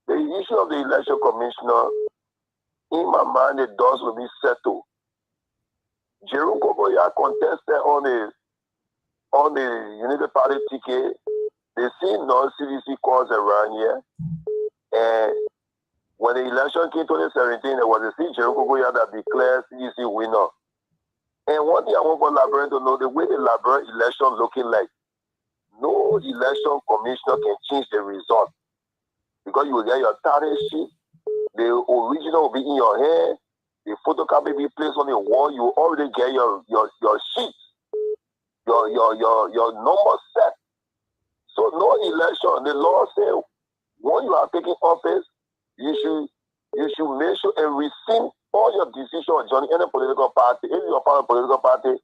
the issue of the election commissioner, in my mind, the doors will be settled. Jerome Koboya contested on the United Party ticket. They see non-CDC calls around here. And when the election came in 2017, there was a Jerome Koboya that declared CDC winner. And one thing I want for Librarian to know, the way the Librarian election looking like, no election commissioner can change the result. Because you will get your tally sheet, the original will be in your hand, the photocopy will be placed on the wall, you already get your sheet, your number set. So no election. The law says when you are taking office, you should make sure and rescind all your decisions joining any political party. If you are part of a political party,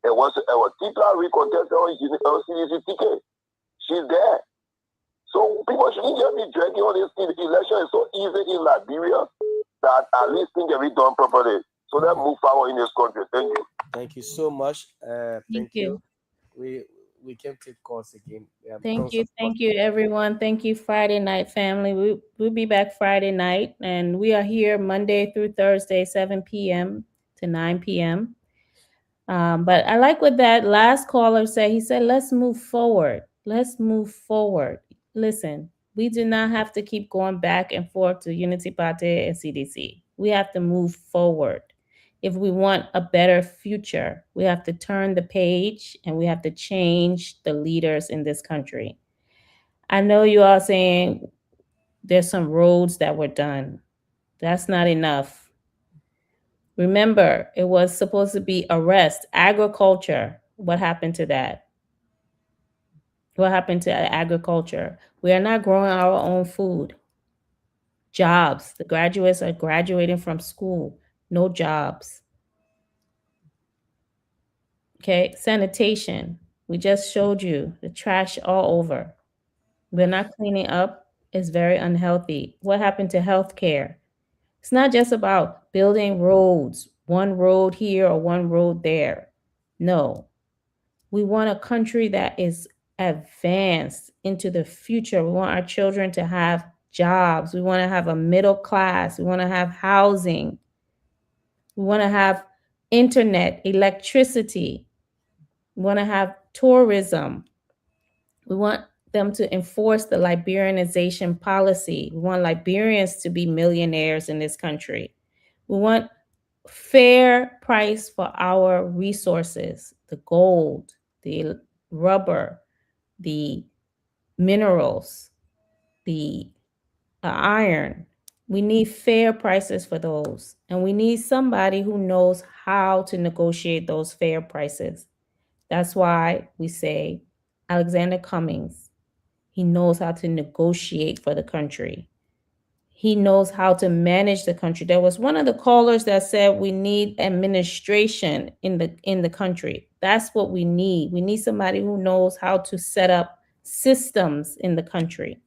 and once Titla recontested on CDC ticket, she's there. So people shouldn't just be dragging on this election. It's so easy in Liberia that at least things can be done properly. So let's move forward in this country. Thank you. Thank you so much. Thank you. We can take calls again. Thank you, everyone. Thank you, Friday night family. We'll be back Friday night, and we are here Monday through Thursday, 7 p.m. to 9 p.m. But I like what that last caller said. He said, let's move forward. Let's move forward. Listen, we do not have to keep going back and forth to Unity Party and CDC. We have to move forward. If we want a better future, we have to turn the page and we have to change the leaders in this country. I know you are saying there's some roads that were done. That's not enough. Remember, it was supposed to be arrest, agriculture. What happened to that? What happened to agriculture? We are not growing our own food. Jobs. The graduates are graduating from school. No jobs. Okay, sanitation. We just showed you the trash all over. We're not cleaning up. It's very unhealthy. What happened to healthcare? It's not just about building roads, one road here or one road there. No, we want a country that is advanced into the future. We want our children to have jobs. We want to have a middle class. We want to have housing. We want to have internet, electricity. We want to have tourism. We want them to enforce the Liberianization policy. We want Liberians to be millionaires in this country. We want fair price for our resources, the gold, the rubber, the minerals, the iron. We need fair prices for those. And we need somebody who knows how to negotiate those fair prices. That's why we say Alexander Cummings, he knows how to negotiate for the country. He knows how to manage the country. There was one of the callers that said we need administration in the country. That's what we need. We need somebody who knows how to set up systems in the country.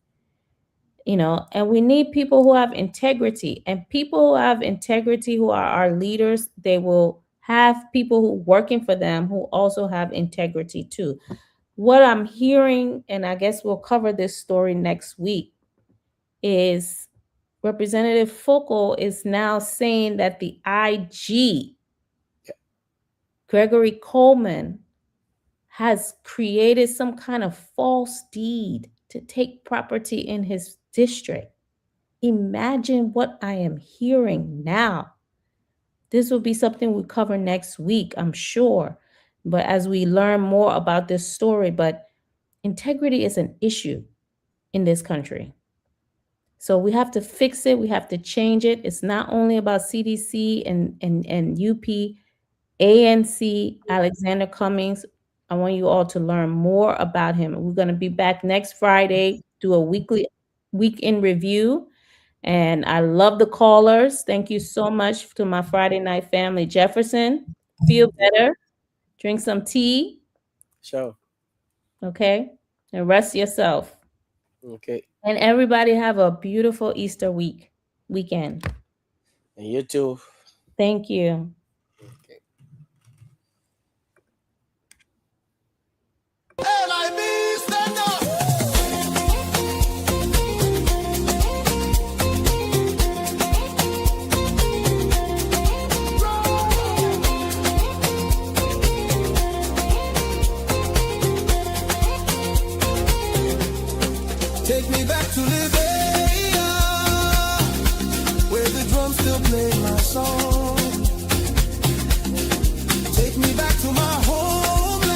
You know, and we need people who have integrity, and people who have integrity, who are our leaders, they will have people who working for them who also have integrity too. What I'm hearing, and I guess we'll cover this story next week, is Representative Focal is now saying that the IG, Gregory Coleman, has created some kind of false deed to take property in his district. Imagine what I am hearing now. This will be something we cover next week, I'm sure. But as we learn more about this story, but integrity is an issue in this country. So we have to fix it. We have to change it. It's not only about CDC and UP, ANC, Alexander Cummings. I want you all to learn more about him. We're going to be back next Friday, do a weekly week in review. And I love the callers. Thank you so much to my Friday night family. Jefferson, feel better. Drink some tea. Sure. Okay. And rest yourself. Okay. And everybody have a beautiful Easter weekend. And you too. Thank you. Okay. LIB, stand up. Take me back to Liberia, where the drums still play my song. Take me back to my homeland.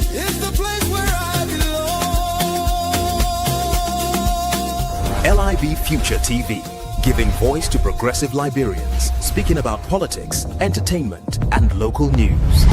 It's the place where I belong. LIB Future TV, giving voice to progressive Liberians, speaking about politics, entertainment, and local news.